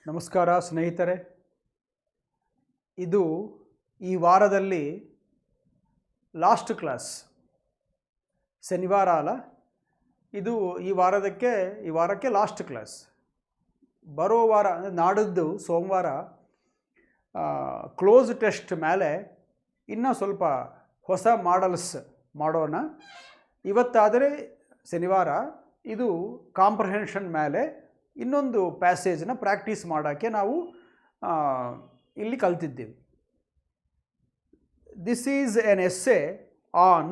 ನಮಸ್ಕಾರ ಸ್ನೇಹಿತರೆ. ಇದು ಈ ವಾರದಲ್ಲಿ ಲಾಸ್ಟ್ ಕ್ಲಾಸ್, ಶನಿವಾರ ಅಲ್ಲ, ಇದು ಈ ವಾರಕ್ಕೆ ಲಾಸ್ಟ್ ಕ್ಲಾಸ್. ಬರೋ ವಾರ ಅಂದರೆ ನಾಡಿದ್ದು ಸೋಮವಾರ ಕ್ಲೋಸ್ ಟೆಸ್ಟ್ ಮೇಲೆ ಇನ್ನೂ ಸ್ವಲ್ಪ ಹೊಸ ಮಾಡಲ್ಸ್ ಮಾಡೋಣ. ಇವತ್ತಾದರೆ ಶನಿವಾರ ಇದು ಕಾಂಪ್ರಹೆನ್ಷನ್ ಮೇಲೆ ಇನ್ನೊಂದು ಪ್ಯಾಸೇಜನ್ನ ಪ್ರಾಕ್ಟೀಸ್ ಮಾಡೋಕ್ಕೆ ನಾವು ಇಲ್ಲಿ ಕಲ್ತಿದ್ದೀವಿ. This is an essay on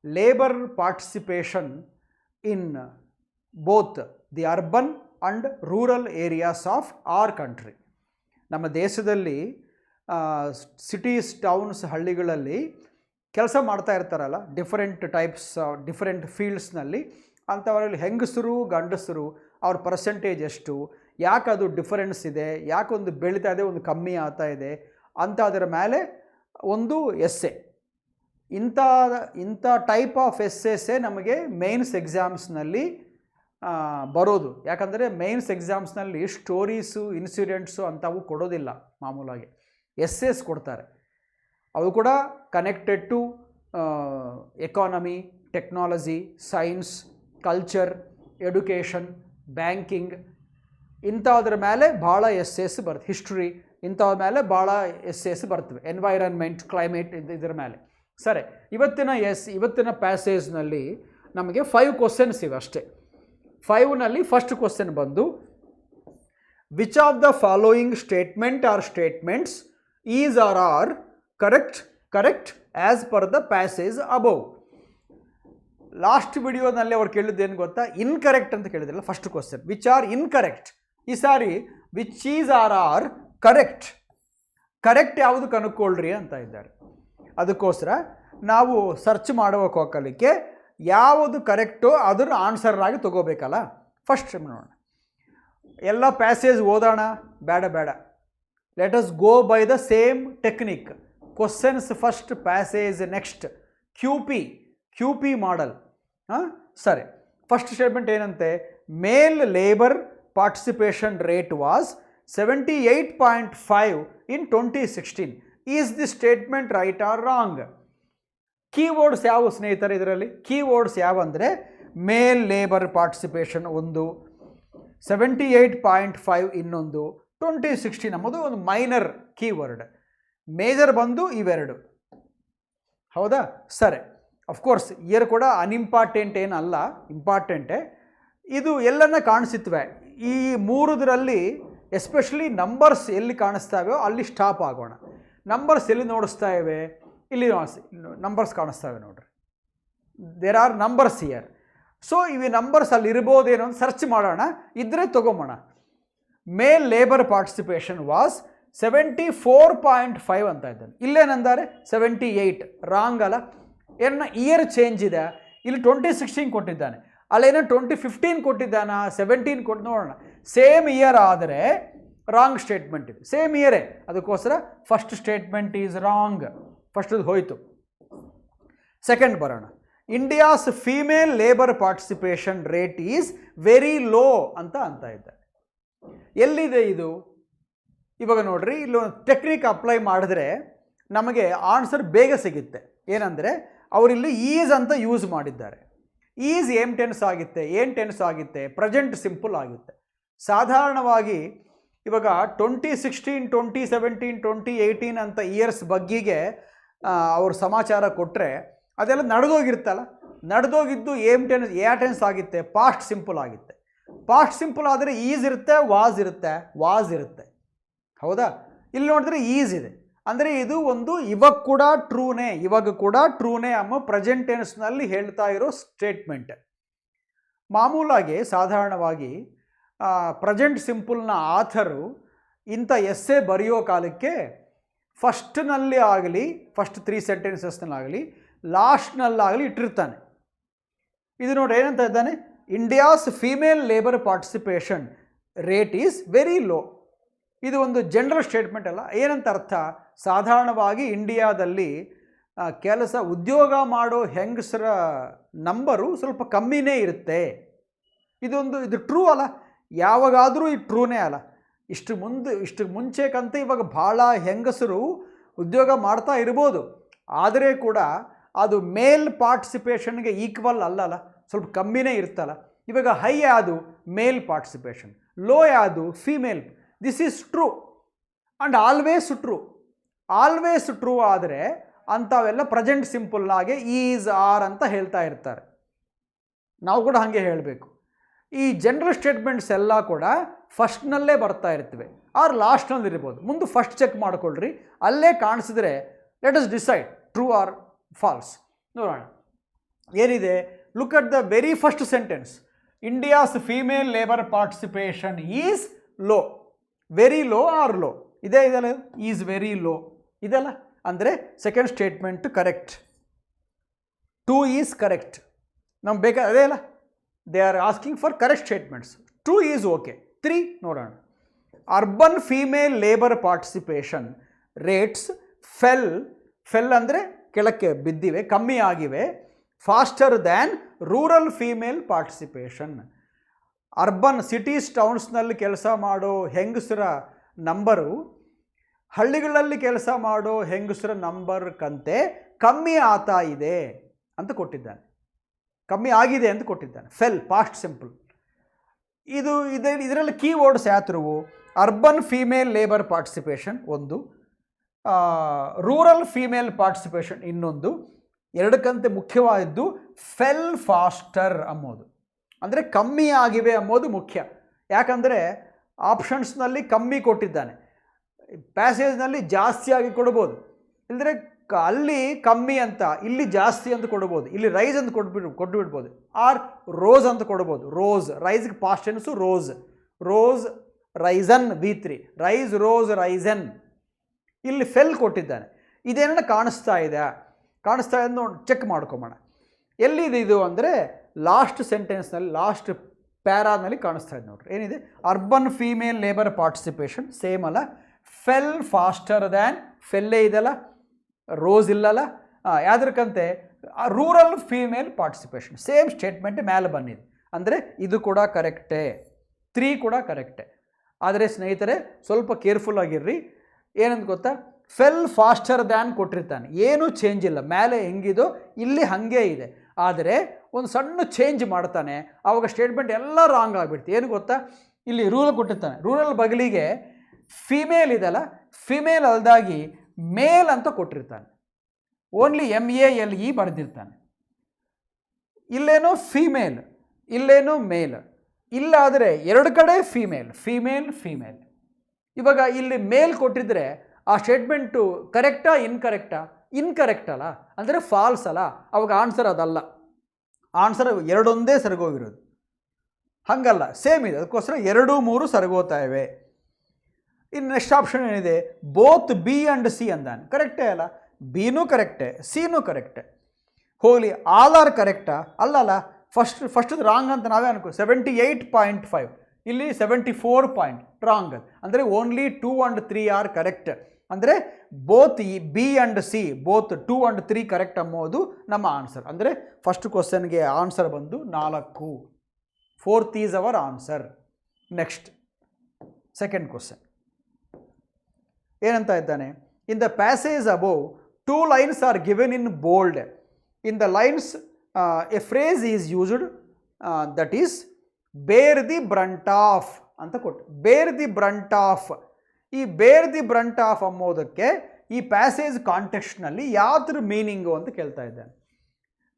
labour participation in both the urban and rural areas of our country. ನಮ್ಮ ದೇಶದಲ್ಲಿ ಸಿಟೀಸ್, ಟೌನ್ಸ್, ಹಳ್ಳಿಗಳಲ್ಲಿ ಕೆಲಸ ಮಾಡ್ತಾ ಇರ್ತಾರಲ್ಲ, ಡಿಫರೆಂಟ್ ಫೀಲ್ಡ್ಸ್ನಲ್ಲಿ. ಅಂಥವರಲ್ಲಿ ಹೆಂಗಸರು, ಗಂಡಸರು, ಅವ್ರ ಪರ್ಸೆಂಟೇಜ್ ಎಷ್ಟು, ಯಾಕೆ ಅದು ಡಿಫರೆನ್ಸ್ ಇದೆ, ಯಾಕೊಂದು ಬೆಳೀತಾ ಇದೆ, ಒಂದು ಕಮ್ಮಿ ಆಗ್ತಾ ಇದೆ ಅಂತ ಅದರ ಮೇಲೆ ಒಂದು ಎಸ್ಸೆ. ಇಂಥ ಟೈಪ್ ಆಫ್ ಎಸ್ಸೆಸ್ಸೇ ನಮಗೆ ಮೇನ್ಸ್ ಎಕ್ಸಾಮ್ಸ್ನಲ್ಲಿ ಬರೋದು. ಯಾಕಂದರೆ ಮೇನ್ಸ್ ಎಕ್ಸಾಮ್ಸ್ನಲ್ಲಿ ಸ್ಟೋರೀಸು, ಇನ್ಸಿಡೆಂಟ್ಸು ಅಂಥವು ಕೊಡೋದಿಲ್ಲ. ಮಾಮೂಲಾಗಿ ಎಸ್ಸೆಸ್ ಕೊಡ್ತಾರೆ. ಅವು ಕೂಡ connected to economy, technology, science, culture, education, banking, ಇಂಥದ್ರ ಮೇಲೆ ಭಾಳ ಎಸ್ಸೆಸ್ ಬರ್ತವೆ. ಹಿಸ್ಟ್ರಿ, ಇಂಥವ್ರ ಮೇಲೆ ಭಾಳ ಎಸ್ಸೆಸ್ ಬರ್ತವೆ. ಎನ್ವೈರನ್ಮೆಂಟ್, ಕ್ಲೈಮೇಟ್, ಇದರ ಮೇಲೆ. ಸರಿ, ಇವತ್ತಿನ ಪ್ಯಾಸೇಜ್ನಲ್ಲಿ ನಮಗೆ 5 ಕ್ವಶನ್ಸ್ ಇವೆ ಅಷ್ಟೇ. 5ನಲ್ಲಿ ಫಸ್ಟ್ ಕ್ವಶನ್ ಬಂದು, which of the following statement or statements is are correct as per the passage above. Last ವಿಡಿಯೋನಲ್ಲಿ ಅವ್ರು ಕೇಳಿದ್ದೇನು ಗೊತ್ತಾ? ಇನ್ಕರೆಕ್ಟ್ ಅಂತ ಕೇಳಿದ್ರಲ್ಲ first question, which are incorrect. ಈ ಸಾರಿ ವಿಚ್ ಈಸ್ ಆರ್ ಕರೆಕ್ಟ್ ಯಾವುದು ಕನ್ಕೊಳ್ರಿ ಅಂತ ಇದ್ದಾರೆ. ಅದಕ್ಕೋಸ್ಕರ ನಾವು ಸರ್ಚ್ ಮಾಡುವ ಹೋಗಲಿಕ್ಕೆ ಯಾವುದು ಕರೆಕ್ಟೋ ಅದನ್ನು ಆನ್ಸರ್ ಆಗಿ ತೊಗೋಬೇಕಲ್ಲ. ಫಸ್ಟ್ ನೋಡೋಣ, ಎಲ್ಲ ಪ್ಯಾಸೇಜ್ ಓದೋಣ? ಬೇಡ. Let us go by the same technique. Questions first, passage next. Q P model. ಸರಿ, ಫಸ್ಟ್ ಸ್ಟೇಟ್ಮೆಂಟ್ ಏನಂತೆ? Male labour participation rate was 78.5 in 2016. Is the statement right or wrong? Keywords ಯಾವ ಸ್ನೇಹಿತರೆ ಇದರಲ್ಲಿ? Keywords ಯಾವ ಅಂದರೆ ಮೇಲ್ labour participation ಒಂದು, 78.5 ಇನ್ನೊಂದು, 2016 ಎಂಬುದು ಒಂದು ಮೈನರ್ ಕೀವರ್ಡ್. ಮೇಜರ್ ಬಂದು ಇವೆರಡು. ಹೌದಾ? ಸರಿ, ಅಫ್ಕೋರ್ಸ್ ಇಯರ್ ಕೂಡ ಅನ್ಇಂಪಾರ್ಟೆಂಟ್ ಏನಲ್ಲ, ಇಂಪಾರ್ಟೆಂಟೇ. ಇದು ಎಲ್ಲನ ಕಾಣಿಸುತ್ತವೆ. ಈ ಮೂರದರಲ್ಲಿ ಎಸ್ಪೆಷಲಿ ನಂಬರ್ಸ್ ಎಲ್ಲಿ ಕಾಣಿಸ್ತಾವೆಯೋ ಅಲ್ಲಿ ಸ್ಟಾಪ್ ಆಗೋಣ. ನಂಬರ್ಸ್ ಎಲ್ಲಿ ನೋಡಿಸ್ತಾ ಇವೆ? ಇಲ್ಲಿ ನಂಬರ್ಸ್ ಕಾಣಿಸ್ತಾವೆ ನೋಡ್ರಿ. There are numbers year. So ಇವು ನಂಬರ್ಸ್ ಅಲ್ಲಿ ಇರ್ಬೋದೇನೋ ಅಂತ ಸರ್ಚ್ ಮಾಡೋಣ, ಇದ್ದರೆ ತೊಗೊಂಬೋಣ. ಮೇಲ್ ಲೇಬರ್ ಪಾರ್ಟಿಸಿಪೇಷನ್ ವಾಸ್ 74.5 ಅಂತ ಇದ್ದಾನೆ. ಇಲ್ಲೇನಂದರೆ 78. ರಾಂಗ್ ಅಲ್ಲ? ಏನನ್ನ ಇಯರ್ ಚೇಂಜ್ ಇದೆ. ಇಲ್ಲಿ 2016 ಕೊಟ್ಟಿದ್ದಾನೆ, ಅಲ್ಲೇನೋ 2015 ಕೊಟ್ಟಿದ್ದಾನ, 17 ಕೊಟ್ಟು ನೋಡೋಣ. ಸೇಮ್ ಇಯರ್ ಆದರೆ ರಾಂಗ್ ಸ್ಟೇಟ್ಮೆಂಟ್ ಇದೆ. ಸೇಮ್ ಇಯರೇ, ಅದಕ್ಕೋಸ್ಕರ ಫಸ್ಟ್ ಸ್ಟೇಟ್ಮೆಂಟ್ ಈಸ್ ರಾಂಗ್. ಫಸ್ಟದು ಹೋಯಿತು. ಸೆಕೆಂಡ್ ಬರೋಣ. India's female labour participation rate is very low ಅಂತ ಇದ್ದಾರೆ. ಎಲ್ಲಿದೆ ಇದು? ಇವಾಗ ನೋಡ್ರಿ, ಇಲ್ಲೊಂದು ಟೆಕ್ನಿಕ್ ಅಪ್ಲೈ ಮಾಡಿದ್ರೆ ನಮಗೆ ಆನ್ಸರ್ ಬೇಗ ಸಿಗುತ್ತೆ. ಏನಂದರೆ ಅವರಿಲ್ಲಿ ಈಸ್ ಅಂತ ಯೂಸ್ ಮಾಡಿದ್ದಾರೆ. ಈಸ್ ಏಮ್ ಟೆನ್ಸ್ ಆಗುತ್ತೆ, ಏನು ಟೆನ್ಸ್ ಆಗುತ್ತೆ? ಪ್ರೆಸೆಂಟ್ ಸಿಂಪಲ್ ಆಗುತ್ತೆ. ಸಾಧಾರಣವಾಗಿ ಇವಾಗ 2016, 2017, 2018 ಅಂತ ಇಯರ್ಸ್ ಬಗ್ಗೆಗೆ ಅವ್ರ ಸಮಾಚಾರ ಕೊಟ್ಟರೆ ಅದೆಲ್ಲ ನಡೆದೋಗಿರ್ತಲ್ಲ. ನಡೆದೋಗಿದ್ದು ಏಮ್ ಟೆನ್ಸ್, ಟೆನ್ಸ್ ಆಗುತ್ತೆ, ಪಾಸ್ಟ್ ಸಿಂಪಲ್ ಆಗುತ್ತೆ. ಪಾಸ್ಟ್ ಸಿಂಪಲ್ ಆದರೆ ಈಸ್ ಇರುತ್ತೆ, ವಾಸ್ ಇರುತ್ತೆ. ಹೌದಾ? ಇಲ್ಲಿ ನೋಡಿದ್ರೆ ಈಸ್ ಇದೆ. ಅಂದರೆ ಇದು ಒಂದು ಇವಾಗ ಕೂಡ ಟ್ರೂನೇ ಎಂಬ ಪ್ರೆಸೆಂಟ್ ಟೆನ್ಸ್ನಲ್ಲಿ ಹೇಳ್ತಾ ಇರೋ ಸ್ಟೇಟ್ಮೆಂಟ್. ಮಾಮೂಲಾಗಿ ಸಾಧಾರಣವಾಗಿ ಪ್ರೆಸೆಂಟ್ ಸಿಂಪಲ್ನ ಆಥರು ಇಂಥ ಎಸ್ಸೆ ಬರೆಯೋ ಕಾಲಕ್ಕೆ ಫಸ್ಟ್ನಲ್ಲಿ ಆಗಲಿ, ಫಸ್ಟ್ 3 ಸೆಂಟೆನ್ಸಸ್ನಲ್ಲಾಗಲಿ, ಲಾಸ್ಟ್ನಲ್ಲಾಗಲಿ ಇಟ್ಟಿರ್ತಾನೆ. ಇದು ನೋಡಿ ಏನಂತ ಇದ್ದಾನೆ? India's female labour participation rate is very low. ಇದು ಒಂದು ಜನರಲ್ ಸ್ಟೇಟ್ಮೆಂಟ್ ಅಲ್ಲ. ಏನಂತ ಅರ್ಥ? ಸಾಧಾರಣವಾಗಿ ಇಂಡಿಯಾದಲ್ಲಿ ಉದ್ಯೋಗ ಮಾಡೋ ಹೆಂಗಸರ ನಂಬರು ಸ್ವಲ್ಪ ಕಮ್ಮಿನೇ ಇರುತ್ತೆ. ಇದು ಟ್ರೂ ಅಲ್ಲ? ಯಾವಾಗಾದರೂ ಈ ಟ್ರೂನೇ ಅಲ್ಲ. ಇಷ್ಟು ಮುಂಚೆಕಂತ ಇವಾಗ ಭಾಳ ಹೆಂಗಸರು ಉದ್ಯೋಗ ಮಾಡ್ತಾ ಇರ್ಬೋದು, ಆದರೆ ಕೂಡ ಅದು ಮೇಲ್ ಪಾರ್ಟಿಸಿಪೇಷನ್ಗೆ ಈಕ್ವಲ್ ಅಲ್ಲಲ್ಲ, ಸ್ವಲ್ಪ ಕಮ್ಮಿನೇ ಇರ್ತಲ್ಲ. ಇವಾಗ ಹೈ ಯಾವುದು ಮೇಲ್ ಪಾರ್ಟಿಸಿಪೇಷನ್, ಲೋ ಯಾವುದು female. This is true and always true ಆದರೆ ಅಂಥವೆಲ್ಲ ಪ್ರೆಸೆಂಟ್ ಸಿಂಪಲ್ನಾಗೆ ಈಸ್ ಆರ್ ಅಂತ ಹೇಳ್ತಾ ಇರ್ತಾರೆ. ನಾವು ಕೂಡ ಹಾಗೆ ಹೇಳಬೇಕು. ಈ ಜನರಲ್ ಸ್ಟೇಟ್ಮೆಂಟ್ಸ್ ಎಲ್ಲ ಕೂಡ ಫಸ್ಟ್ನಲ್ಲೇ ಬರ್ತಾ ಇರ್ತವೆ ಆರ್ ಲಾಸ್ಟ್ನಲ್ಲಿ ಇರ್ಬೋದು. ಮುಂದೆ ಫಸ್ಟ್ ಚೆಕ್ ಮಾಡಿಕೊಳ್ಳ್ರಿ, ಅಲ್ಲೇ ಕಾಣಿಸಿದ್ರೆ let us decide true or false. ನೋಡೋಣ ಏನಿದೆ. Look at the very first sentence. India's female labour participation is low. Very low or low ಇದೆಲ್ಲ ಈಸ್ ವೆರಿ ಲೋ ಇದೆಲ್ಲ ಅಂದರೆ second statement correct. 2 is correct. ನಮ್ಗೆ ಬೇಕಾದ ಅದೇ ಅಲ್ಲ, they are asking for correct statements. 2 is okay. 3 ನೋಡೋಣ. Urban female labour participation rates fell ಅಂದರೆ ಕೆಳಕ್ಕೆ ಬಿದ್ದಿವೆ, ಕಮ್ಮಿ ಆಗಿವೆ, faster than rural female participation. Urban cities ಟೌನ್ಸ್ನಲ್ಲಿ ಕೆಲಸ ಮಾಡೋ ಹೆಂಗಸರ ನಂಬರು ಹಳ್ಳಿಗಳಲ್ಲಿ ಕೆಲಸ ಮಾಡೋ ಹೆಂಗಸರ ನಂಬರ್ಕಂತೆ ಕಮ್ಮಿ ಆಗ್ತಾ ಇದೆ ಅಂತ ಕೊಟ್ಟಿದ್ದಾನೆ, ಕಮ್ಮಿ ಆಗಿದೆ ಅಂತ ಕೊಟ್ಟಿದ್ದಾನೆ. Fell past simple. ಇದರಲ್ಲಿ ಕೀವರ್ಡ್ಸ್ ಯಾತ್ರುವು ಅರ್ಬನ್ ಫೀಮೇಲ್ ಲೇಬರ್ ಪಾರ್ಟಿಸಿಪೇಷನ್ ಒಂದು, ರೂರಲ್ ಫೀಮೇಲ್ ಪಾರ್ಟಿಸಿಪೇಷನ್ ಇನ್ನೊಂದು. ಎರಡಕ್ಕಂತೆ ಮುಖ್ಯವಾದದ್ದು ಫೆಲ್ ಫಾಸ್ಟರ್ ಅಂಬೋದು, ಅಂದರೆ ಕಮ್ಮಿ ಆಗಿವೆ ಅಂಬೋದು ಮುಖ್ಯ. ಯಾಕಂದರೆ ಆಪ್ಷನ್ಸ್ನಲ್ಲಿ ಕಮ್ಮಿ ಕೊಟ್ಟಿದ್ದಾನೆ, ಪ್ಯಾಸೇಜ್ನಲ್ಲಿ ಜಾಸ್ತಿಯಾಗಿ ಕೊಡ್ಬೋದು, ಇಲ್ಲದ್ರೆ ಅಲ್ಲಿ ಕಮ್ಮಿ ಅಂತ ಇಲ್ಲಿ ಜಾಸ್ತಿ ಅಂತ ಕೊಡ್ಬೋದು, ಇಲ್ಲಿ ರೈಸ್ ಅಂತ ಕೊಟ್ಬಿಡ್ಬೋದು, ಆರ್ ರೋಸ್ ಅಂತ ಕೊಡ್ಬೋದು. ರೋಸ್ ರೈಸ್ಗೆ past tense rose risen V3 rise rose risen. ಇಲ್ಲಿ ಫೆಲ್ ಕೊಟ್ಟಿದ್ದಾನೆ. ಇದೇನ ಕಾಣಿಸ್ತಾ ಇದೆ ನೋಡಿ ಚೆಕ್ ಮಾಡ್ಕೊಂಬೋಣ. ಎಲ್ಲಿದೆ ಇದು ಅಂದರೆ ಲಾಸ್ಟ್ ಸೆಂಟೆನ್ಸ್ನಲ್ಲಿ ಲಾಸ್ಟ್ ಪ್ಯಾರಾನಲ್ಲಿ ಕಾಣಿಸ್ತಾ ಇದೆ ನೋಡ್ರಿ. ಏನಿದೆ urban female labour participation same ಅಲ್ಲ, ಫೆಲ್ ಫಾಸ್ಟರ್ ದ್ಯಾನ್ ಫೆಲ್ಲೇ ಇದೆಲ್ಲ, ರೋಸ್ ಇಲ್ಲಲ್ಲ. ಯಾವ್ದಕ್ಕಂತೆ rural female participation same statement ಮೇಲೆ ಬಂದಿದೆ, ಅಂದರೆ ಇದು ಕೂಡ ಕರೆಕ್ಟೇ. 3 ಕೂಡ ಕರೆಕ್ಟೇ. ಆದರೆ ಸ್ನೇಹಿತರೆ ಸ್ವಲ್ಪ ಕೇರ್ಫುಲ್ ಆಗಿರ್ರಿ. ಏನಂತ ಗೊತ್ತಾ, ಫೆಲ್ ಫಾಸ್ಟರ್ ದ್ಯಾನ್ ಕೊಟ್ಟಿರ್ತಾನೆ, ಏನೂ ಚೇಂಜ್ ಇಲ್ಲ, ಮೇಲೆ ಹೆಂಗಿದೋ ಇಲ್ಲಿ ಹಾಗೆ ಇದೆ. ಆದರೆ ಒಂದು ಸಣ್ಣ ಚೇಂಜ್ ಮಾಡ್ತಾನೆ, ಆವಾಗ ಸ್ಟೇಟ್ಮೆಂಟ್ ಎಲ್ಲ ರಾಂಗ್ ಆಗಿಬಿಡ್ತು. ಏನು ಗೊತ್ತಾ, ಇಲ್ಲಿ ರೂರಲ್ ಕೊಟ್ಟಿರ್ತಾನೆ, ರೂರಲ್ ಬಗಲಿಗೆ ಫೀಮೇಲ್ ಇದೆಲ್ಲ, ಫಿಮೇಲ್ ಅಲ್ದಾಗಿ ಮೇಲ್ ಅಂತ ಕೊಟ್ಟಿರ್ತಾನೆ, ಓನ್ಲಿ MALE ಬರೆದಿರ್ತಾನೆ. ಇಲ್ಲೇನೋ ಫೀಮೇಲ್, ಇಲ್ಲೇನೋ ಮೇಲ್, ಇಲ್ಲಾದರೆ ಎರಡು ಕಡೆ ಫೀಮೇಲ್. ಇವಾಗ ಇಲ್ಲಿ ಮೇಲ್ ಕೊಟ್ಟಿದ್ರೆ ಆ ಸ್ಟೇಟ್ಮೆಂಟು ಕರೆಕ್ಟಾ ಇನ್ಕರೆಕ್ಟ್ ಅಲ್ಲ, ಅಂದರೆ ಫಾಲ್ಸ್ ಅಲ್ಲ, ಅವಾಗ ಆನ್ಸರ್ ಅದಲ್ಲ. ಆನ್ಸರ್ ಎರಡೊಂದೇ ಸರಿಗೋಗಿರೋದು, ಹಾಗಲ್ಲ ಸೇಮ್ ಇದೆ, ಅದಕ್ಕೋಸ್ಕರ 2, 3 ಸರಿಗೋತಾ ಇವೆ. ಇನ್ನು ನೆಕ್ಸ್ಟ್ ಆಪ್ಷನ್ ಏನಿದೆ, ಬೋತ್ B ಆ್ಯಂಡ್ C ಅಂದಾನೆ. ಕರೆಕ್ಟೇ ಅಲ್ಲ, ಬಿನೂ ಕರೆಕ್ಟೇ, ಸಿನೂ ಕರೆಕ್ಟೇ. ಹೋಗಲಿ, ಆಲ್ ಆರ್ ಕರೆಕ್ಟಾ? ಅಲ್ಲಲ್ಲ, ಫಸ್ಟ್ ರಾಂಗ್ ಅಂತ ನಾವೇ ಅನ್ಕೋ. 78.5 ಇಲ್ಲಿ 74 ಪಾಯಿಂಟ್ ರಾಂಗ್. ಅಂದರೆ ಓನ್ಲಿ 2 ಆ್ಯಂಡ್ 3 ಆರ್ ಕರೆಕ್ಟ್. ಅಂದರೆ both B and C both 2 and 3 correct ಅಂಬೋದು ನಮ್ಮ ಆನ್ಸರ್. ಅಂದರೆ ಫಸ್ಟ್ ಕ್ವಶನ್ಗೆ ಆನ್ಸರ್ ಬಂದು 4. 4th is our answer. Next second question ಏನಂತ ಇದ್ದಾನೆ, in the passage above 2 lines are given in bold. In the lines a phrase is used that is bear the brunt of ಅಂತ ಕೊಟ್ಟು. ಬೇರ್ the brunt of, ಈ ಬೇರ್ the brunt of ಅಂಬೋದಕ್ಕೆ ಈ passage ಕಾಂಟೆಕ್ಸ್ಟ್ನಲ್ಲಿ ಯಾವ್ದ್ರ meaning ಅಂತ ಕೇಳ್ತಾ ಇದ್ದಾನೆ.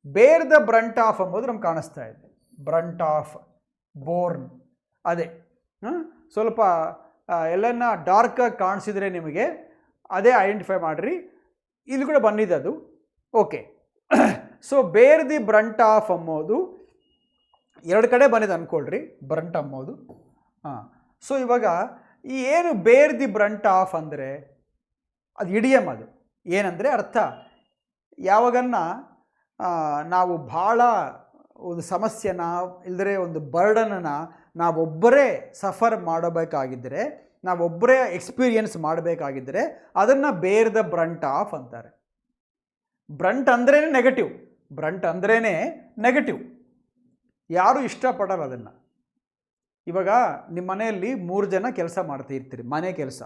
ಬೇರ್ ದ ಬ್ರಂಟ್ ಆಫ್ ಅಂಬೋದು ನಮ್ಗೆ ಕಾಣಿಸ್ತಾ ಇದೆ, ಬ್ರಂಟ್ ಆಫ್ ಬೋರ್ನ್. ಅದೇ ಸ್ವಲ್ಪ ಎಲ್ಲನ್ನ ಡಾರ್ಕಾಗಿ ಕಾಣಿಸಿದರೆ ನಿಮಗೆ ಅದೇ ಐಡೆಂಟಿಫೈ ಮಾಡಿರಿ. ಇಲ್ಲಿ ಕೂಡ ಬಂದಿದೆ ಅದು. ಓಕೆ, ಸೊ ಬೇರ್ ದಿ ಬ್ರಂಟ್ ಆಫ್ ಅಂಬೋದು ಎರಡು ಕಡೆ ಬಂದಿದೆ ಅಂದ್ಕೊಳ್ರಿ, ಬ್ರಂಟ್ ಅಂಬೋದು. ಸೊ ಇವಾಗ ಈ ಏನು ಬೇರ್ ದಿ ಬ್ರಂಟ್ ಆಫ್ ಅಂದರೆ ಅದು ಇಡಿಯಮ್. ಅದು ಏನಂದರೆ ಅರ್ಥ, ಯಾವಾಗನ್ನ ನಾವು ಭಾಳ ಒಂದು ಸಮಸ್ಯೆನ ಇಲ್ಲದ್ರೆ ಒಂದು ಬರ್ಡನನ್ನು ನಾವೊಬ್ಬರೇ ಸಫರ್ ಮಾಡಬೇಕಾಗಿದ್ದರೆ, ನಾವೊಬ್ಬರೇ ಎಕ್ಸ್ಪೀರಿಯನ್ಸ್ ಮಾಡಬೇಕಾಗಿದ್ದರೆ ಅದನ್ನು ಬೇರ್ ದ ಬ್ರಂಟ್ ಆಫ್ ಅಂತಾರೆ. ಬ್ರಂಟ್ ಅಂದ್ರೇ ನೆಗೆಟಿವ್, ಯಾರೂ ಇಷ್ಟಪಡಲ್ಲ ಅದನ್ನು. ಇವಾಗ ನಿಮ್ಮ ಮನೆಯಲ್ಲಿ 3 ಜನ ಕೆಲಸ ಮಾಡ್ತಿರ್ತೀರಿ, ಮನೆ ಕೆಲಸ,